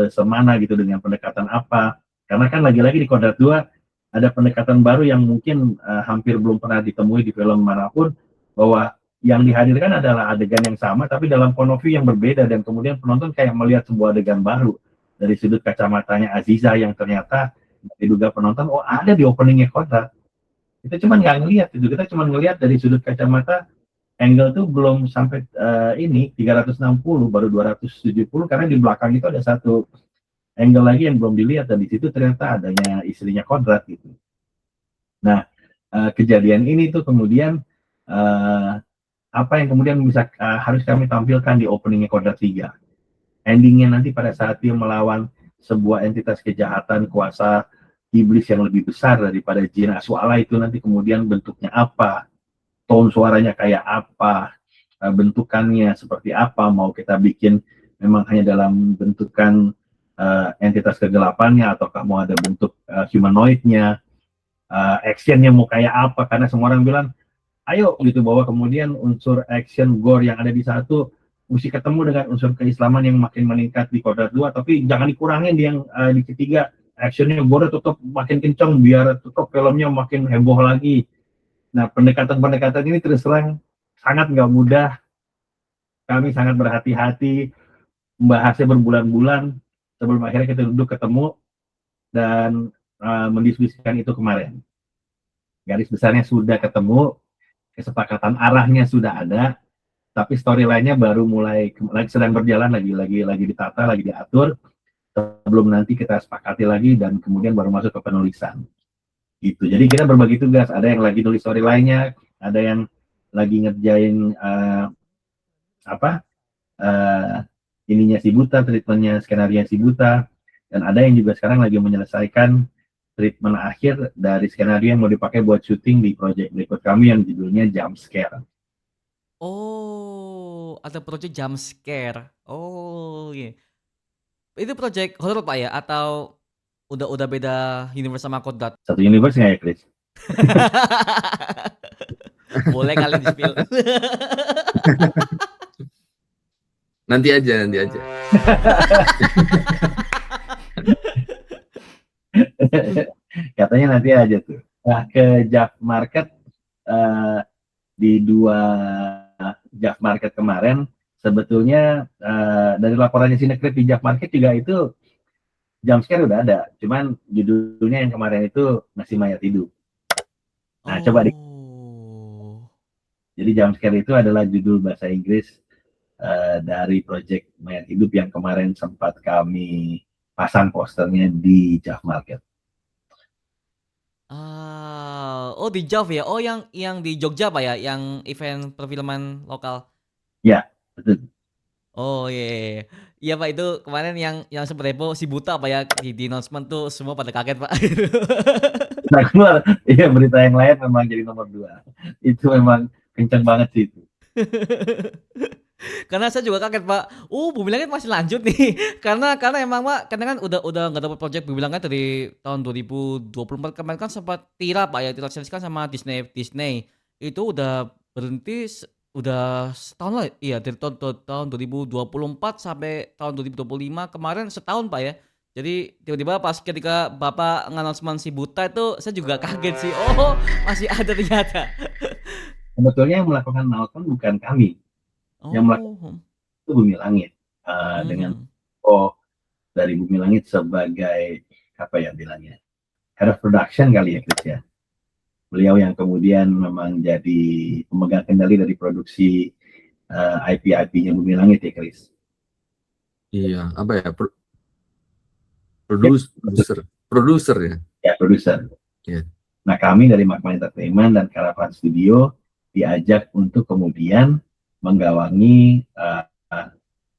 D: semana gitu, dengan pendekatan apa. Karena kan lagi-lagi di Kodrat 2, ada pendekatan baru yang mungkin hampir belum pernah ditemui di film manapun, bahwa yang dihadirkan adalah adegan yang sama tapi dalam point of view yang berbeda, dan kemudian penonton kayak melihat sebuah adegan baru dari sudut kacamatanya Aziza yang ternyata diduga penonton ada di openingnya Kodrat. Kita cuma nggak ngelihat itu, kita cuma ngelihat dari sudut kacamata angle tuh belum sampai 360, baru 270, karena di belakang itu ada satu angle lagi yang belum dilihat, dan di situ ternyata adanya istrinya Kodrat gitu. Nah, kejadian ini tuh kemudian apa yang kemudian bisa harus kami tampilkan di openingnya Kodrat 3. Endingnya nanti pada saat dia melawan sebuah entitas kejahatan kuasa iblis yang lebih besar daripada jin Aswala itu, nanti kemudian bentuknya apa, tone suaranya kayak apa, bentukannya seperti apa, mau kita bikin memang hanya dalam bentukan entitas kegelapannya, ataukah mau ada bentuk humanoidnya, actionnya mau kayak apa, karena semua orang bilang ayo gitu, bahwa kemudian unsur action gore yang ada di satu mesti ketemu dengan unsur keislaman yang makin meningkat di Kodrat 2, tapi jangan dikurangin di yang di ketiga, actionnya gore tetap makin kencang biar tetap filmnya makin heboh lagi. Nah, pendekatan-pendekatan ini terus terang sangat nggak mudah. Kami sangat berhati-hati membahasnya berbulan-bulan sebelum akhirnya kita duduk ketemu dan mendiskusikan itu kemarin. Garis besarnya sudah ketemu, kesepakatan arahnya sudah ada, tapi storyline-nya baru mulai sedang berjalan, lagi ditata, lagi diatur, sebelum nanti kita sepakati lagi dan kemudian baru masuk ke penulisan. Gitu. Jadi kita berbagi tugas, ada yang lagi nulis storyline-nya, ada yang lagi ngerjain ininya Si Buta, treatmentnya skenario Si Buta, dan ada yang juga sekarang lagi menyelesaikan treatment akhir dari skenario yang mau dipakai buat syuting di project berikut kami yang judulnya Jump Scare.
C: Oh, ada project jump scare. Oh, iya. Itu project horror Pak ya, atau udah beda universe sama Kodrat?
D: Satu universe nggak ya, Chris?
C: Boleh kali di-spill.
A: Nanti aja.
D: Katanya nanti aja tuh. Nah, ke Jav Market, di 2 Jav Market kemarin, sebetulnya dari laporannya Sinekrit di Jav Market juga itu jump scare udah ada, cuman judulnya yang kemarin itu masih mayat hidup. Nah, coba jadi jump scare itu adalah judul bahasa Inggris dari project mayat hidup yang kemarin sempat kami pasang posternya di Jav Market.
C: Oh di Jav ya? Oh yang di Jogja Pak ya? Yang event perfilman lokal?
D: Ya, betul.
C: Oh, iya iya iya. Iya, Pak, itu kemarin yang sempet heboh si Buta, Pak, ya, di announcement tuh semua pada kaget, Pak.
D: Nah, keluar, iya berita yang lain memang jadi nomor 2. Itu memang kenceng banget sih itu.
C: Karena saya juga kaget, Pak. Bumi Langit masih lanjut nih. Karena emang, Pak, karena kan udah nggak dapat project Bumi Langit dari tahun 2024 kemarin kan sempat Tira, Pak, ya, Tira Series kan sama Disney Disney. Itu udah berhenti udah setahun lah. Iya, dari tahun 2024 sampai tahun 2025 kemarin setahun, Pak, ya. Jadi tiba-tiba pas ketika Bapak nge-announcement si Buta itu saya juga kaget sih. Oh, masih ada ternyata.
D: Sebetulnya yang melakukan announcement bukan kami, yang melakukan
C: Oh.
D: itu Bumi Langit. Dengan
C: Mhm.
D: dari Bumi Langit sebagai apa ya bilangnya, head of production kali ya Chris ya. Beliau yang kemudian memang jadi pemegang kendali dari produksi IP-IP-nya Bumi Langit ya Chris.
A: Iya, apa ya?
D: Ya,
A: Produser ya.
D: ya produser.
A: Iya.
D: Nah kami dari Magma Entertainment dan Caravan Studio diajak untuk kemudian menggawangi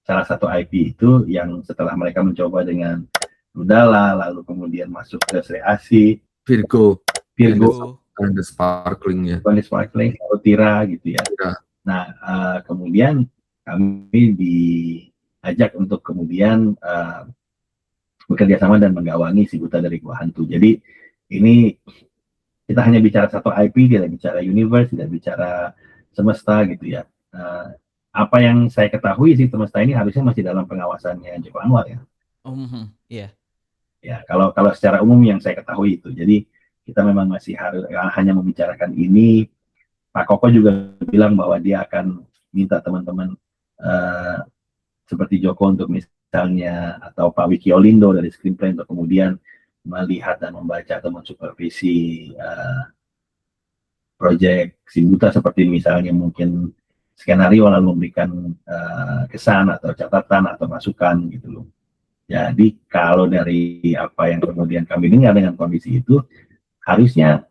D: salah satu IP itu yang setelah mereka mencoba dengan Ludala, lalu kemudian masuk ke Sri Asih,
A: Virgo
C: Virgo.
A: and the Sparkling ya.
D: Kondis Sparkling, lalu Tira gitu ya.
A: Iya.
D: Nah, kemudian kami diajak untuk kemudian bekerja sama dan menggawangi si Buta dari Gua Hantu. Jadi ini kita hanya bicara satu IP, tidak bicara universe, tidak bicara semesta gitu ya. Apa yang saya ketahui sih semesta ini harusnya masih dalam pengawasannya Joko Anwar ya.
C: Iya.
D: Ya, kalau secara umum yang saya ketahui itu. Jadi kita memang masih harus hanya membicarakan ini. Pak Koko juga bilang bahwa dia akan minta teman-teman seperti Joko untuk misalnya atau Pak Wiki Olindo dari Screenplay untuk kemudian melihat dan membaca atau mensupervisi proyek si Buta seperti misalnya mungkin skenario lalu memberikan kesan atau catatan atau masukan gitu loh. Jadi kalau dari apa yang kemudian kami dengar dengan kondisi itu, harusnya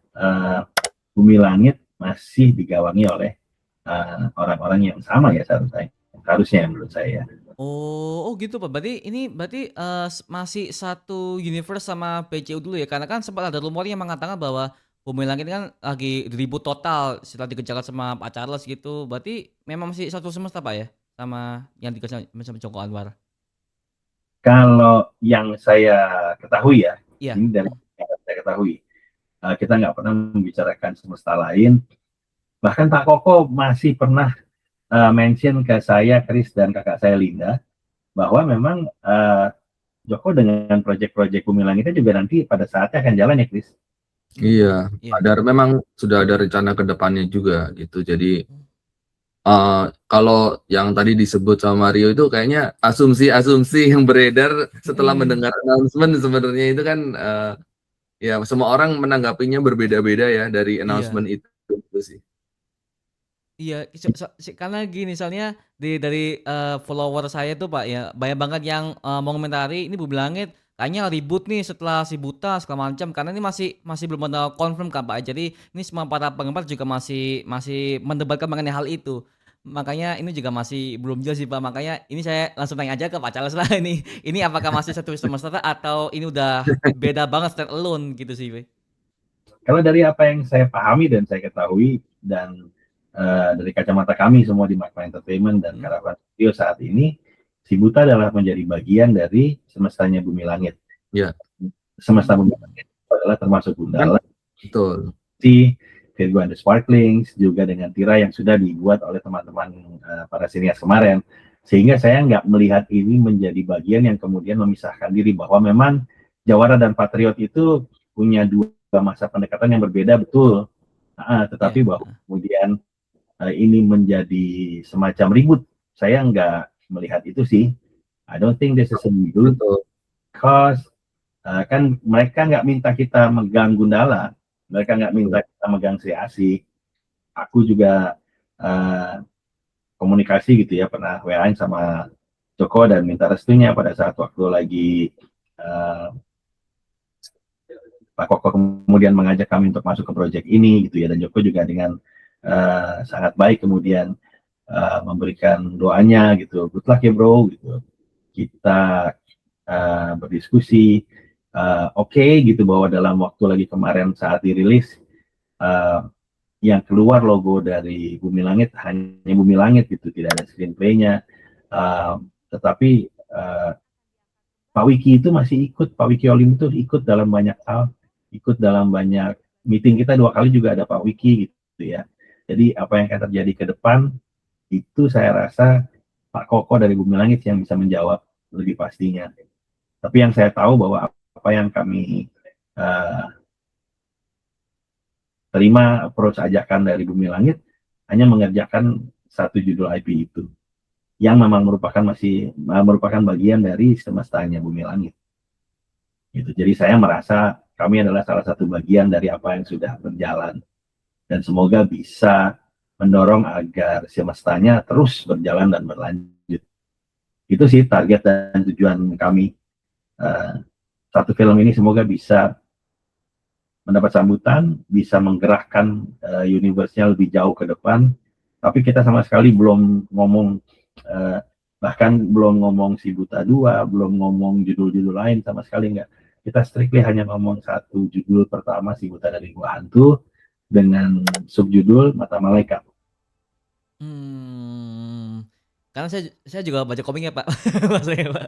D: Bumi Langit masih digawangi oleh orang-orang yang sama ya harusnya menurut saya.
C: Oh gitu, Pak. Berarti masih satu universe sama PCU dulu ya? Karena kan sempat ada rumor yang mengatakan bahwa Bumi Langit kan lagi ribut total setelah dikejar sama Pak Charles gitu. Berarti memang masih satu semesta, Pak, ya? Sama yang dikejar sama Joko Anwar.
D: Kalau yang saya ketahui ya,
C: Iya.
D: ini dari yang saya ketahui, kita nggak pernah membicarakan semesta lain. Bahkan Pak Koko masih pernah mention ke saya, Chris, dan kakak saya Linda, bahwa memang Joko dengan proyek-proyek Bumi Langitnya juga nanti pada saatnya akan jalan ya, Chris.
A: Iya,
C: Iya.
A: memang sudah ada rencana ke depannya juga gitu. Jadi kalau yang tadi disebut sama Mario itu kayaknya asumsi-asumsi yang beredar setelah mendengar announcement sebenarnya itu kan ya semua orang menanggapinya berbeda-beda ya dari announcement
C: Iya.
A: itu sih.
C: Iya, karena gini soalnya dari follower saya tuh, Pak, ya banyak banget yang mau ngomentari ini Bumi Langit kayaknya ribut nih setelah si Buta segala macam karena ini masih belum ada confirm kan, Pak. Jadi ini semua para penggemar juga masih mendebatkan mengenai hal itu. Makanya ini juga masih belum jelas sih, Pak. Makanya ini saya langsung tanya aja ke Pak Charles lah ini. Ini apakah masih satu semesta atau ini udah beda banget stand alone gitu sih, Pak?
D: Kalau dari apa yang saya pahami dan saya ketahui dan dari kacamata kami semua di Magma Entertainment dan Caravan Studio saat ini, si Buta adalah menjadi bagian dari semestanya Bumi Langit.
A: Ya.
D: Semesta Bumi Langit adalah termasuk Gundala,
A: Betul.
D: si Virgo and the Sparklings, juga dengan Tira yang sudah dibuat oleh teman-teman para sinias kemarin. Sehingga saya nggak melihat ini menjadi bagian yang kemudian memisahkan diri bahwa memang Jawara dan Patriot itu punya dua masa pendekatan yang berbeda, betul. Tetapi bahwa kemudian ini menjadi semacam ribut, saya nggak melihat itu sih. I don't think this is a ribut, because kan mereka nggak minta kita megang Gundala, mereka nggak minta kita megang Sri Asih. Aku juga komunikasi gitu ya, pernah WA-in sama Joko dan minta restunya pada saat waktu lagi Pak Koko kemudian mengajak kami untuk masuk ke proyek ini gitu ya, dan Joko juga dengan sangat baik kemudian memberikan doanya gitu, good luck ya bro gitu. Kita berdiskusi, oke gitu, bahwa dalam waktu lagi kemarin saat dirilis, yang keluar logo dari Bumi Langit hanya Bumi Langit gitu, tidak ada screenplay-nya. Tetapi Pak Wiki itu masih ikut, Pak Wiki Olim itu ikut dalam banyak hal, ikut dalam banyak meeting kita 2 kali juga ada Pak Wiki gitu ya. Jadi apa yang akan terjadi ke depan itu saya rasa Pak Koko dari Bumi Langit yang bisa menjawab lebih pastinya. Tapi yang saya tahu bahwa apa yang kami terima approach ajakan dari Bumi Langit hanya mengerjakan satu judul IP itu, yang memang merupakan bagian dari semestanya Bumi Langit. Gitu. Jadi saya merasa kami adalah salah satu bagian dari apa yang sudah berjalan, dan semoga bisa mendorong agar semestanya terus berjalan dan berlanjut. Itu sih target dan tujuan kami. Satu film ini semoga bisa mendapat sambutan, bisa menggerakkan universe-nya lebih jauh ke depan. Tapi kita sama sekali belum ngomong, bahkan belum ngomong Si Buta 2, belum ngomong judul-judul lain, sama sekali enggak. Kita strictly hanya ngomong satu judul pertama, Si Buta dari Gua Hantu, dengan subjudul Mata Malaikat.
C: Karena saya juga baca komiknya Pak, maksudnya Pak.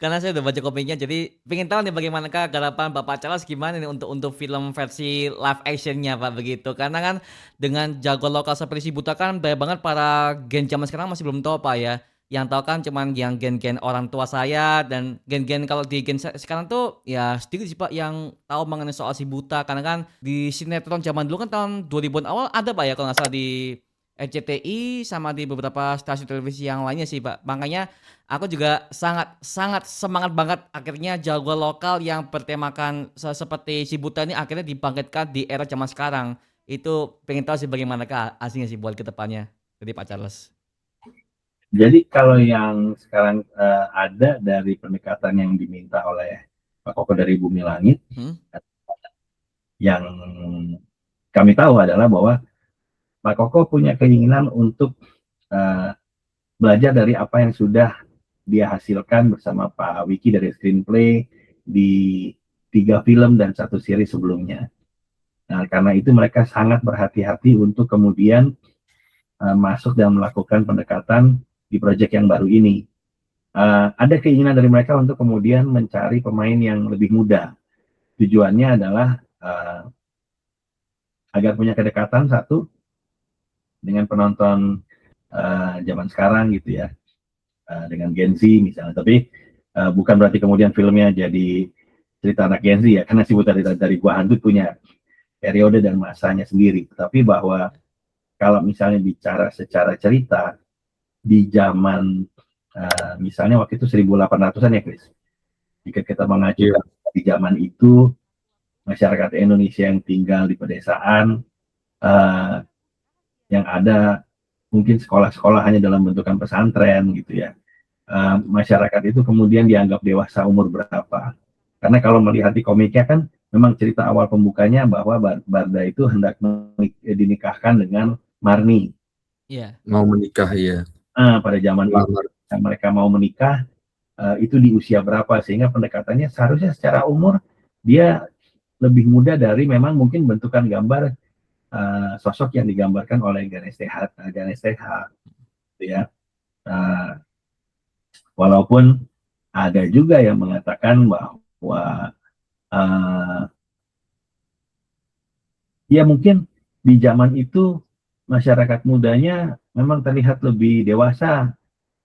C: Karena saya udah baca komiknya, jadi pengen tahu nih bagaimanakah garapan Bapak Charles gimana nih untuk film versi live actionnya Pak begitu. Karena kan dengan jago lokal seperti Si Buta kan banyak banget para gen zaman sekarang masih belum tahu Pak ya. Yang tahu kan cuman yang gen-gen orang tua saya, dan gen-gen kalau di gen sekarang tuh ya sedikit sih Pak yang tahu mengenai soal Si Buta. Karena kan di sinetron zaman dulu kan tahun 2000-an awal ada Pak ya kalau nggak salah di RCTI sama di beberapa stasiun televisi yang lainnya sih Pak. Makanya aku juga sangat semangat banget akhirnya jagoan lokal yang bertemakan seperti Si Buta ini akhirnya dibangkitkan di era zaman sekarang. Itu pengen tahu sih bagaimanakah aslinya sih buat kedepannya dari Pak Charles.
D: Jadi kalau yang sekarang ada dari pendekatan yang diminta oleh Pak Koko dari Bumi Langit, yang kami tahu adalah bahwa Pak Koko punya keinginan untuk belajar dari apa yang sudah dia hasilkan bersama Pak Wiki dari screenplay di 3 film dan 1 seri sebelumnya. Nah, karena itu mereka sangat berhati-hati untuk kemudian masuk dan melakukan pendekatan di proyek yang baru ini. Ada keinginan dari mereka untuk kemudian mencari pemain yang lebih muda. Tujuannya adalah agar punya kedekatan satu dengan penonton zaman sekarang gitu ya, dengan Gen Z misalnya. Tapi bukan berarti kemudian filmnya jadi cerita anak Gen Z ya, karena Si Buta dari Gua Hantu punya periode dan masanya sendiri. Tapi bahwa kalau misalnya bicara secara cerita di zaman misalnya waktu itu 1800-an ya Chris, jika kita mengacu di zaman itu masyarakat Indonesia yang tinggal di pedesaan, yang ada mungkin sekolah-sekolah hanya dalam bentukan pesantren gitu ya. Masyarakat itu kemudian dianggap dewasa umur berapa? Karena kalau melihat di komiknya kan memang cerita awal pembukanya bahwa Barda itu hendak dinikahkan dengan Marni.
C: Iya.
A: Mau menikah ya.
D: Pada zaman itu mereka mau menikah, itu di usia berapa, sehingga pendekatannya seharusnya secara umur dia lebih muda dari memang mungkin bentukan gambar sosok yang digambarkan oleh Ganesh TH gitu ya. Walaupun ada juga yang mengatakan bahwa ya mungkin di zaman itu masyarakat mudanya memang terlihat lebih dewasa.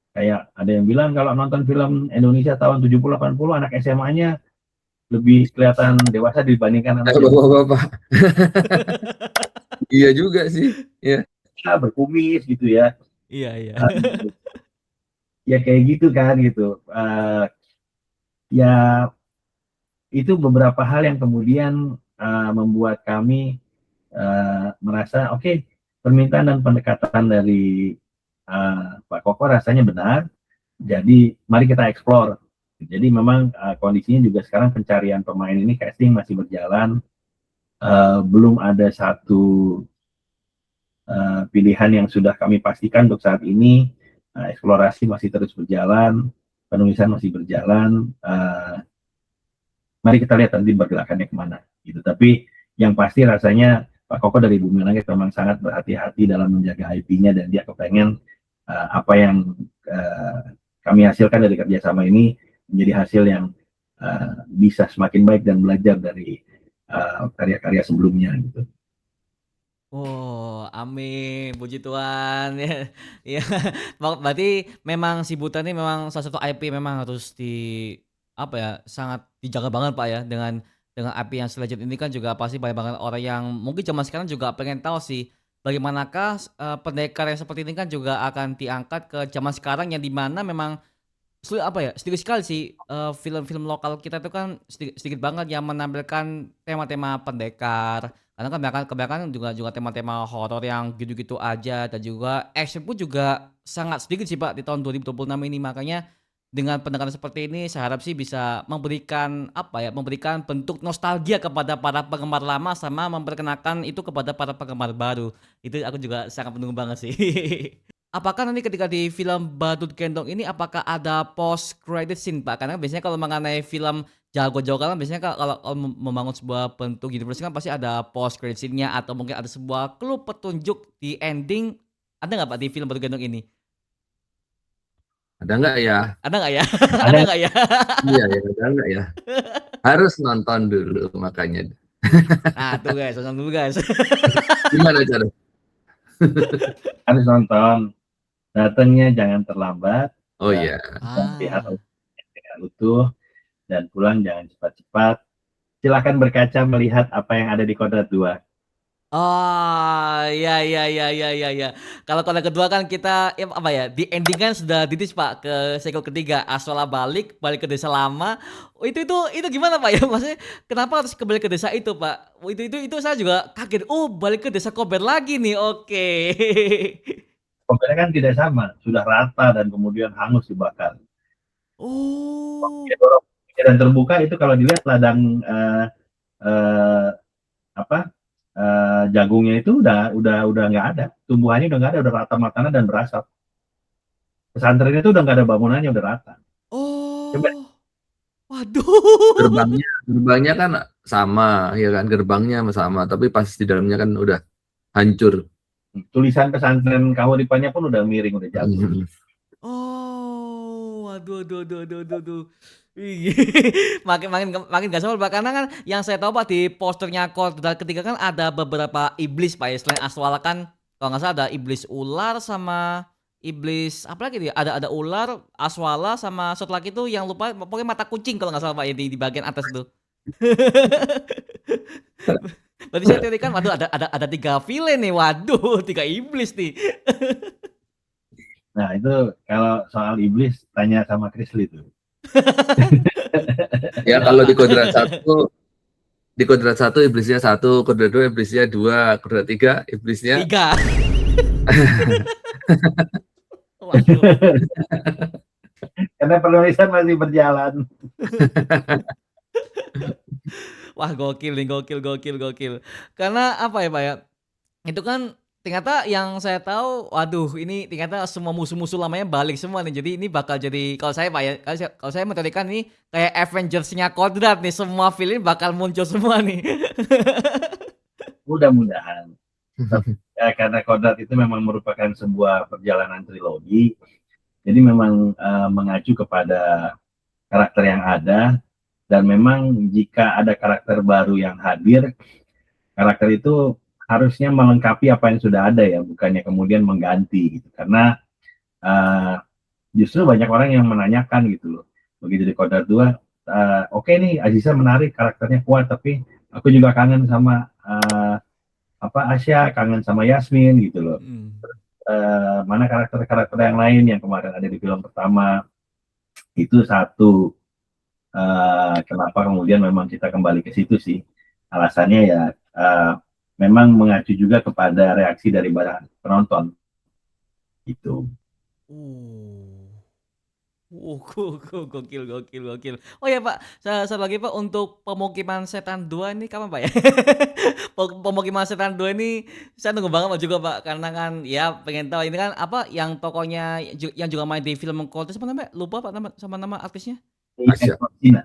D: Kayak ada yang bilang kalau nonton film Indonesia tahun 70-80 anak SMA-nya lebih kelihatan dewasa dibandingkan anak
A: bapak-bapak. Iya juga sih, ya.
D: Berkumis gitu ya.
C: Iya.
D: Ya kayak gitu kan gitu. Ya itu beberapa hal yang kemudian membuat kami merasa oke, permintaan dan pendekatan dari Pak Koko rasanya benar. Jadi mari kita explore. Jadi memang kondisinya juga sekarang pencarian pemain ini, casting masih berjalan. Belum ada satu pilihan yang sudah kami pastikan untuk saat ini. Eksplorasi masih terus berjalan, penulisan masih berjalan. Mari kita lihat nanti pergerakannya kemana gitu. Tapi yang pasti rasanya Pak Koko dari Bumi Langit memang sangat berhati-hati dalam menjaga IP-nya, dan dia kepengen apa yang kami hasilkan dari kerjasama ini menjadi hasil yang bisa semakin baik dan belajar dari karya-karya sebelumnya gitu.
C: Oh, amin, puji Tuhan ya. Ya, berarti memang si Buta ini memang salah satu IP memang harus apa ya, sangat dijaga banget Pak ya, dengan IP yang se-legend ini kan juga pasti banyak banget orang yang mungkin zaman sekarang juga pengen tahu sih, bagaimanakah pendekar yang seperti ini kan juga akan diangkat ke zaman sekarang yang di mana memang apa ya, sedikit sekali sih, film-film lokal kita itu kan sedikit banget yang menampilkan tema-tema pendekar. Karena kan kebanyakan juga tema-tema horor yang gitu-gitu aja, dan juga action pun juga sangat sedikit sih Pak di tahun 2026 ini. Makanya dengan pendekatan seperti ini saya harap sih bisa memberikan apa ya, memberikan bentuk nostalgia kepada para penggemar lama sama memperkenalkan itu kepada para penggemar baru. Itu aku juga sangat menunggu banget sih. Apakah nanti ketika di film Badut Gendong ini apakah ada post credit scene Pak? Karena biasanya kalau mengenai film jago-jago kan biasanya kalau membangun sebuah bentuk universe kan pasti ada post credit scene-nya atau mungkin ada sebuah clue petunjuk di ending. Ada nggak Pak di film Badut Gendong ini?
A: Ada nggak ya?
C: Ada nggak ya? Ada
D: Ada.
C: nggak ya?
A: Iya ya, ada nggak ya? Harus nonton dulu makanya.
C: Nah tuh guys, tonton dulu guys.
A: Gimana cara?
D: Harus nonton, datangnya jangan terlambat,
A: Oh iya.
D: lihat
C: Ah.
D: dengan utuh, dan pulang jangan cepat-cepat. Silakan berkaca melihat apa yang ada di Kodrat 2.
C: Oh, ya ya ya ya ya ya. Kalau kode kedua kan kita apa ya, di ending kan sudah titis Pak ke cycle ketiga, Aswala balik ke desa lama. Oh, itu gimana Pak ya? Maksudnya kenapa harus kembali ke desa itu Pak? Oh, itu saya juga kaget. Oh, balik ke desa Kober lagi nih. Oke.
D: Pokoknya kan tidak sama, sudah rata dan kemudian hangus dibakar.
C: Oh.
D: Dan terbuka itu kalau dilihat ladang jagungnya itu udah nggak ada, tumbuhannya udah nggak ada, udah rata makanan dan berasap. Pesantren itu udah nggak ada bangunannya, udah rata. Coba.
C: Oh. Waduh.
A: Gerbangnya kan sama, ya kan, gerbangnya sama, tapi pas di dalamnya kan udah hancur.
D: Tulisan pesantren Kahuripannya pun udah miring, udah jatuh.
C: Oh, aduh. Ih, makin gak sabar Pak, karena kan yang saya tahu Pak di posternya Kodrat ketiga kan ada beberapa iblis Pak ya, selain Aswala kan kalau nggak salah ada iblis ular sama iblis apa lagi dia? Ada ular, Aswala sama satu lagi tuh yang lupa pokoknya mata kucing kalau nggak salah Pak ya di bagian atas itu. Berarti saya teorikan waduh ada 3 villain nih. Waduh, 3 iblis nih.
D: Nah itu kalau soal iblis tanya sama Krisli tuh.
A: Ya kalau di Kodrat 1 iblisnya 1, Kodrat 2 iblisnya 2, Kodrat 3 iblisnya
C: 3. Waduh.
D: Karena penulisan masih berjalan.
C: Wah, gokil nih, gokil. Karena apa ya, Pak ya? Itu kan ternyata yang saya tahu, waduh ini ternyata semua musuh-musuh lamanya balik semua nih. Jadi ini bakal jadi kalau saya Pak ya, kalau saya menteorikan ini kayak Avengers-nya Kodrat nih, semua villain bakal muncul semua nih.
D: Mudah-mudahan. Karena Kodrat itu memang merupakan sebuah perjalanan trilogi. Jadi memang mengacu kepada karakter yang ada, dan memang jika ada karakter baru yang hadir, karakter itu harusnya melengkapi apa yang sudah ada ya, bukannya kemudian mengganti gitu. Karena justru banyak orang yang menanyakan gitu loh, begitu di Kodrat 2, oke nih Aziza menarik, karakternya kuat, tapi aku juga kangen sama Asya, kangen sama Yasmin gitu loh. Mana karakter-karakter yang lain yang kemarin ada di film pertama. Itu satu kenapa kemudian memang kita kembali ke situ sih. Alasannya ya memang mengacu juga kepada reaksi dari para penonton. Itu.
C: Gokil gokil gokil. Oh ya Pak, satu lagi Pak, untuk Pemukiman Setan 2 ini kapan Pak ya? Pemukiman Setan 2 ini saya nunggu banget Pak juga Pak, karena kan ya pengen tahu ini kan apa yang tokohnya yang juga main di film Cold siapa namanya? Lupa Pak nama artisnya.
A: Asya.
D: Cina.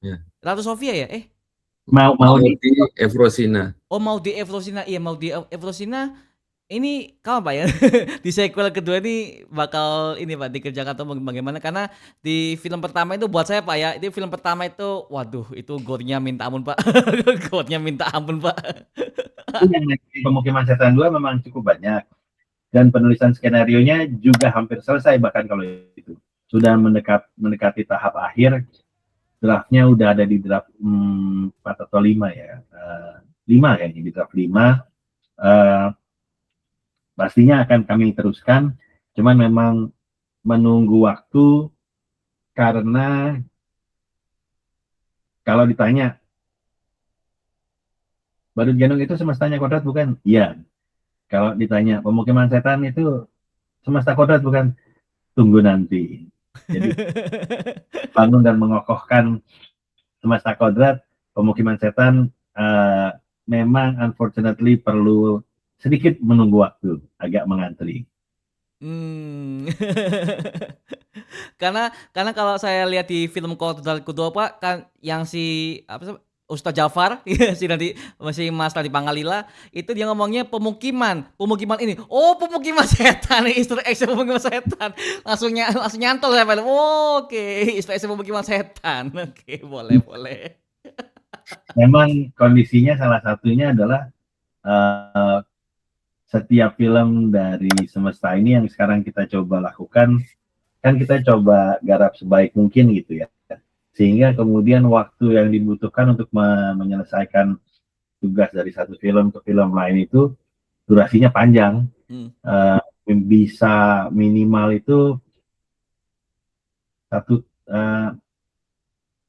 A: Ya.
C: Ratu Sofia ya?
D: Mau
A: Maudi Efrosina.
C: Oh Maudy Efrosina, iya Maudy Efrosina ini kapan Pak ya? Di sequel kedua ini bakal ini Pak dikerjakan atau bagaimana? Karena di film pertama itu buat saya Pak ya, itu film pertama itu waduh itu gore-nya minta ampun Pak. Gore-nya minta ampun Pak.
D: yang Pemukiman Setan 2 memang cukup banyak, dan penulisan skenarionya juga hampir selesai, bahkan kalau itu sudah mendekati tahap akhir. Draftnya udah ada di draft 4 atau 5 ya, 5 kayaknya, di draft 5. Pastinya akan kami teruskan, cuman memang menunggu waktu, karena kalau ditanya Badut Gendong itu semestanya kodrat bukan? Iya. Kalau ditanya Pemukiman Setan itu semesta kodrat bukan? Tunggu nanti. Jadi bangun dan mengokohkan semesta kodrat, Pemukiman Setan memang unfortunately perlu sedikit menunggu waktu, agak mengantri.
C: Karena kalau saya lihat di film Kodrat kedua Pak kan yang si apa sih Ustadz Jafar si nanti masih Mas tadi Pangalila itu dia ngomongnya pemukiman ini pemukiman setan nih Easter egg pemukiman setan langsung nyantol saya Pak. Oke Easter egg pemukiman setan oke boleh
D: Memang kondisinya salah satunya adalah setiap film dari semesta ini yang sekarang kita coba lakukan, kan kita coba garap sebaik mungkin gitu ya, sehingga kemudian waktu yang dibutuhkan untuk menyelesaikan tugas dari satu film ke film lain itu durasinya panjang. Bisa minimal itu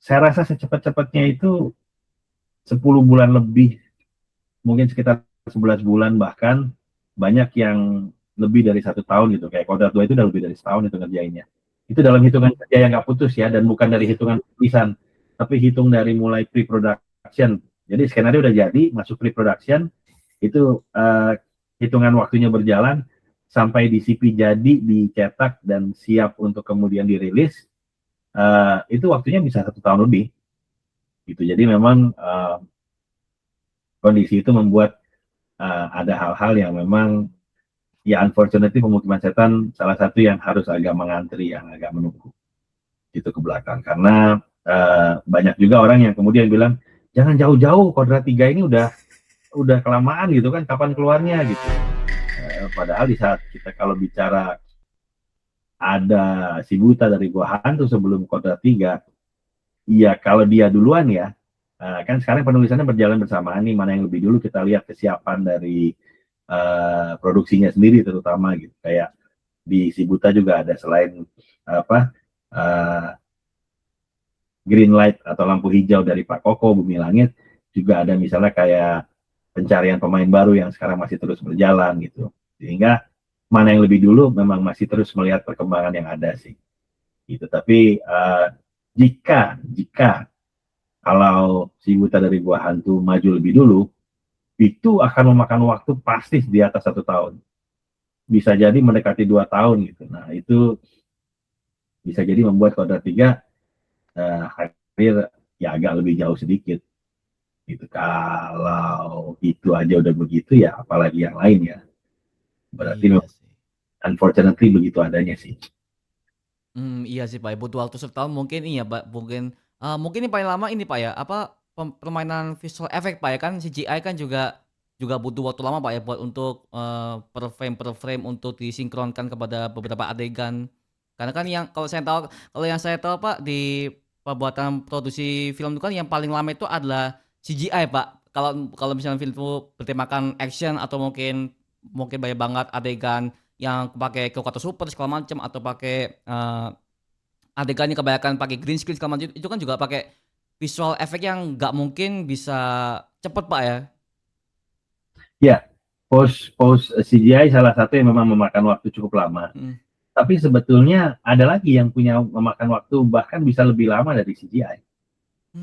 D: saya rasa secepat-cepatnya itu 10 bulan lebih, mungkin sekitar 11 bulan, bahkan banyak yang lebih dari 1 tahun gitu. Kayak Kodrat 2 itu udah lebih dari setahun itu ngerjainnya. Itu dalam hitungan kerja yang nggak putus ya, dan bukan dari hitungan tulisan, tapi hitung dari mulai pre-production. Jadi skenario udah jadi, masuk pre-production, itu hitungan waktunya berjalan sampai DCP jadi, dicetak dan siap untuk kemudian dirilis. Itu waktunya bisa 1 tahun lebih. Gitu. Jadi memang kondisi itu membuat ada hal-hal yang memang ya unfortunately Pemukiman Setan salah satu yang harus agak mengantri, yang agak menunggu itu ke belakang, karena banyak juga orang yang kemudian bilang jangan jauh-jauh, Kodrat 3 ini udah kelamaan gitu kan, kapan keluarnya gitu. Padahal di saat kita kalau bicara ada si Buta dari Gua Hantu sebelum Kodrat 3, iya kalau dia duluan ya, kan sekarang penulisannya berjalan bersamaan nih, mana yang lebih dulu, kita lihat kesiapan dari produksinya sendiri terutama gitu. Kayak di Si Buta juga ada selain green light atau lampu hijau dari Pak Koko Bumi Langit, juga ada misalnya kayak pencarian pemain baru yang sekarang masih terus berjalan gitu. Sehingga mana yang lebih dulu memang masih terus melihat perkembangan yang ada sih. Gitu. Tapi jika kalau Si Buta dari Gua Hantu maju lebih dulu, itu akan memakan waktu pasti di atas 1 tahun. Bisa jadi mendekati 2 tahun gitu. Nah itu bisa jadi membuat Kodrat 3 hampir ya agak lebih jauh sedikit. Gitu. Kalau itu aja udah begitu ya, apalagi yang lain ya. Berarti unfortunately begitu adanya sih.
C: Iya sih Pak, butuh waktu setahun mungkin iya Pak, mungkin ini paling lama ini Pak ya, permainan visual effect Pak ya, kan CGI kan juga butuh waktu lama Pak ya buat untuk per frame untuk disinkronkan kepada beberapa adegan. Karena kan kalau yang saya tahu Pak di pembuatan produksi film itu kan yang paling lama itu adalah CGI Pak. Kalau misalnya film itu bertemakan action atau mungkin banyak banget adegan yang pakai kekuatan super segala macam atau pakai adegannya kebanyakan pakai green screen segala macam, itu kan juga pakai visual effect yang nggak mungkin bisa cepet Pak ya.
D: Ya, post CGI salah satu yang memang memakan waktu cukup lama. Tapi sebetulnya ada lagi yang punya memakan waktu bahkan bisa lebih lama dari CGI.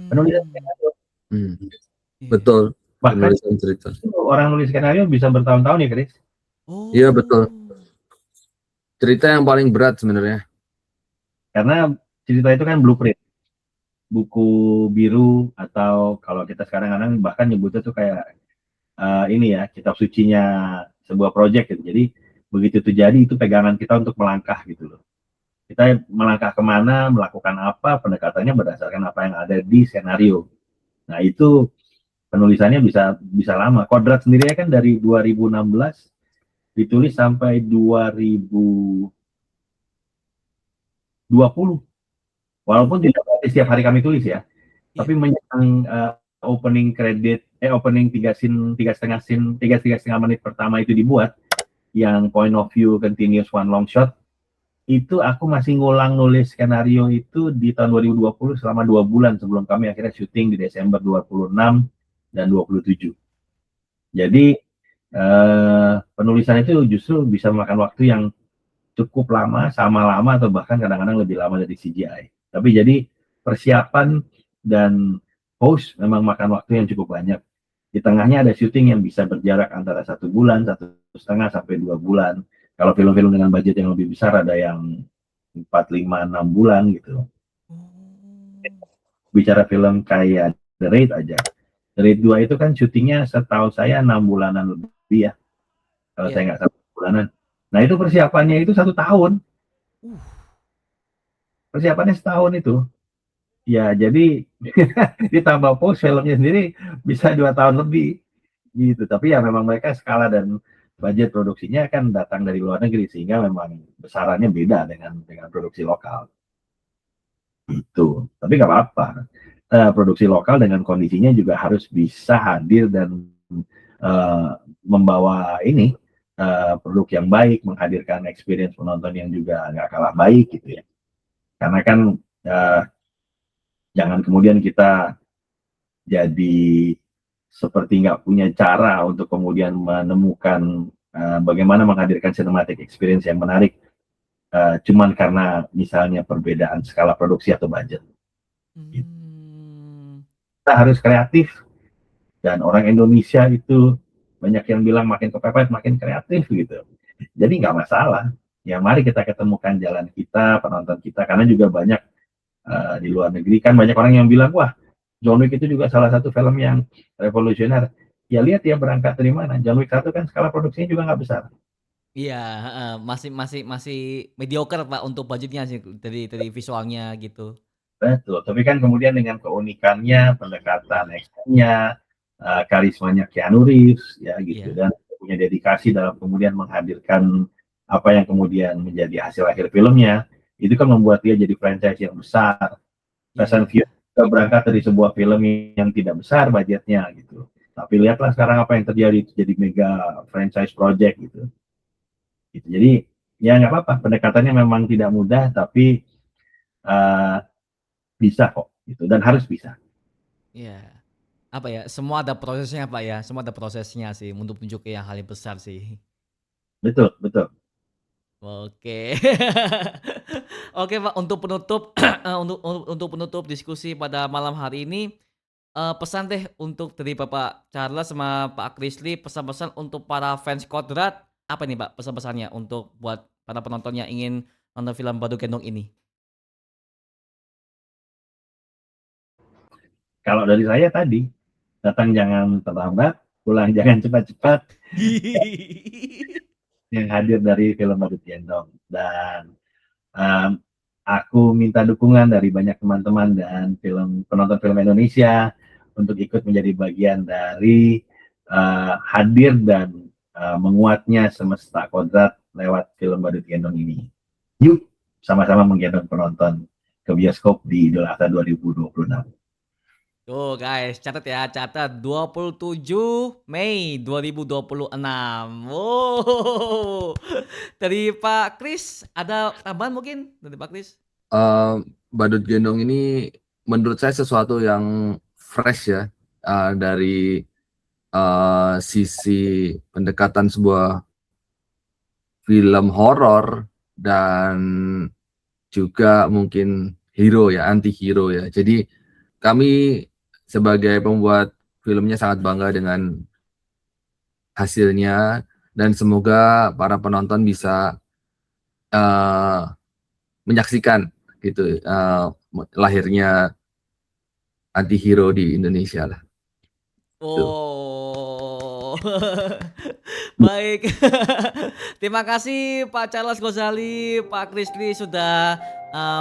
D: Penulisan skenario.
C: Iya.
A: Betul.
D: Bahkan
A: Penulisan cerita.
D: orang nulis skenario bisa bertahun-tahun ya, Chris.
A: Iya, betul.
C: Oh.
A: Cerita yang paling berat sebenarnya.
D: Karena cerita itu kan blueprint, buku biru, atau kalau kita sekarang-kadang bahkan nyebutnya tuh kayak ini ya, kitab sucinya sebuah project gitu. Jadi begitu itu jadi, itu pegangan kita untuk melangkah gitu loh. Kita melangkah kemana, melakukan apa, pendekatannya berdasarkan apa yang ada di skenario. Nah itu penulisannya bisa lama. Kodrat sendiri kan dari 2016 ditulis sampai 2020. Walaupun tidak berarti setiap hari kami tulis ya, tapi menjelang opening credit, opening 3,5 menit pertama itu dibuat, yang point of view continuous one long shot, itu aku masih ngulang nulis skenario itu di tahun 2020 selama 2 bulan sebelum kami akhirnya syuting di Desember 26 dan 27. Jadi penulisan itu justru bisa memakan waktu yang cukup lama, sama lama, atau bahkan kadang-kadang lebih lama dari CGI. Tapi jadi persiapan dan post memang makan waktu yang cukup banyak. Di tengahnya ada syuting yang bisa berjarak antara 1 bulan, 1,5 sampai 2 bulan. Kalau film-film dengan budget yang lebih besar ada yang 4, 5, 6 bulan gitu. Bicara film kayak The Raid aja. The Raid 2 itu kan syutingnya setahu saya 6 bulanan lebih ya. Kalau saya nggak salah bulanan. Nah itu persiapannya itu 1 tahun. Persiapannya setahun itu. Ya jadi ditambah post filmnya sendiri bisa 2 tahun lebih gitu. Tapi ya memang mereka skala dan budget produksinya kan datang dari luar negeri, sehingga memang besarannya beda dengan produksi lokal. Itu. Tapi nggak apa-apa. Produksi lokal dengan kondisinya juga harus bisa hadir dan membawa ini produk yang baik, menghadirkan experience penonton yang juga nggak kalah baik gitu ya. Karena kan jangan kemudian kita jadi seperti nggak punya cara untuk kemudian menemukan bagaimana menghadirkan cinematic experience yang menarik cuman karena misalnya perbedaan skala produksi atau budget. Kita harus kreatif, dan orang Indonesia itu banyak yang bilang makin kepepet makin kreatif gitu. Jadi nggak masalah. Ya mari kita ketemukan jalan kita, penonton kita, karena juga banyak di luar negeri kan banyak orang yang bilang, wah John Wick itu juga salah satu film yang revolusioner. Ya lihat ya berangkat dari mana. John Wick 1 kan skala produksinya juga nggak besar.
C: Iya, masih mediocre Pak untuk budgetnya sih dari visualnya gitu.
D: Betul, tapi kan kemudian dengan keunikannya, pendekatan actionnya, karismanya Keanu Reeves ya gitu, dan punya dedikasi dalam kemudian menghadirkan apa yang kemudian menjadi hasil akhir filmnya, itu kan membuat dia jadi franchise yang besar. Fast and Furious berangkat dari sebuah film yang tidak besar budgetnya gitu, tapi lihatlah sekarang apa yang terjadi, itu jadi mega franchise project gitu. Jadi ya nggak apa-apa, pendekatannya memang tidak mudah, tapi bisa kok gitu, dan harus bisa.
C: Iya. Apa ya, semua ada prosesnya Pak ya, semua ada prosesnya sih untuk menuju ke yang hal yang besar sih.
D: Betul, betul.
C: Oke. Oke Pak, untuk penutup untuk penutup diskusi pada malam hari ini, pesan deh untuk dari Bapak Charles sama Pak Krisli, pesan-pesan untuk para fans Kodrat, apa nih Pak pesan-pesannya untuk buat para penonton yang ingin nonton film Badut Gendong ini?
D: Kalau dari saya tadi, datang jangan terlambat, pulang jangan cepat-cepat, yang hadir dari film Badut Gendong. Dan aku minta dukungan dari banyak teman-teman dan penonton film Indonesia untuk ikut menjadi bagian dari hadir dan menguatnya semesta Kodrat lewat film Badut Gendong ini. Yuk sama-sama menggendong penonton ke bioskop di Idul Adha 2026.
C: Tuh guys, catat ya, catat 27 Mei 2026. Wow. Dari Pak Kris, ada tambahan mungkin dari Pak Kris?
A: Badut Gendong ini menurut saya sesuatu yang fresh ya, dari sisi pendekatan sebuah film horor dan juga mungkin hero ya, anti-hero ya. Jadi kami sebagai pembuat filmnya sangat bangga dengan hasilnya dan semoga para penonton bisa menyaksikan gitu lahirnya anti-hero di Indonesia lah.
C: Oh, baik. Terima kasih Pak Charles Gozali, Pak Krisli sudah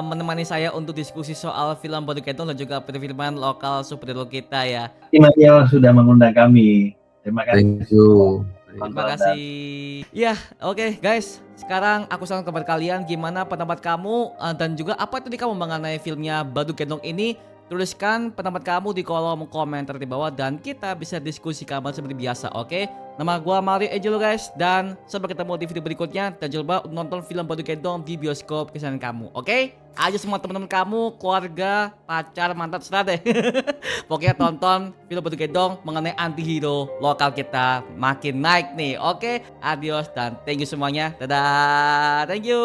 C: menemani saya untuk diskusi soal film Badut Kedong dan juga perfilman lokal superhero kita ya.
D: Immanuel sudah mengundang kami. Terima kasih.
A: Thank you.
C: Terima kasih. Ya, oke guys. Sekarang aku sangat kepada kalian gimana pendapat kamu dan juga apa itu kamu mengenai filmnya Badut Kedong ini. Tuliskan pendapat kamu di kolom komentar di bawah dan kita bisa diskusi kabar seperti biasa, oke? Nama gua Mario Ejelo guys dan sampai ketemu di video berikutnya dan jangan lupa untuk nonton film Badut Kedong di bioskop kesayangan kamu, oke? Ayo semua teman-teman kamu, keluarga, pacar, mantan, serah deh. Pokoknya tonton film Badut Kedong mengenai anti-hero lokal kita makin naik nih, oke? Adios dan thank you semuanya. Dadah. Thank you.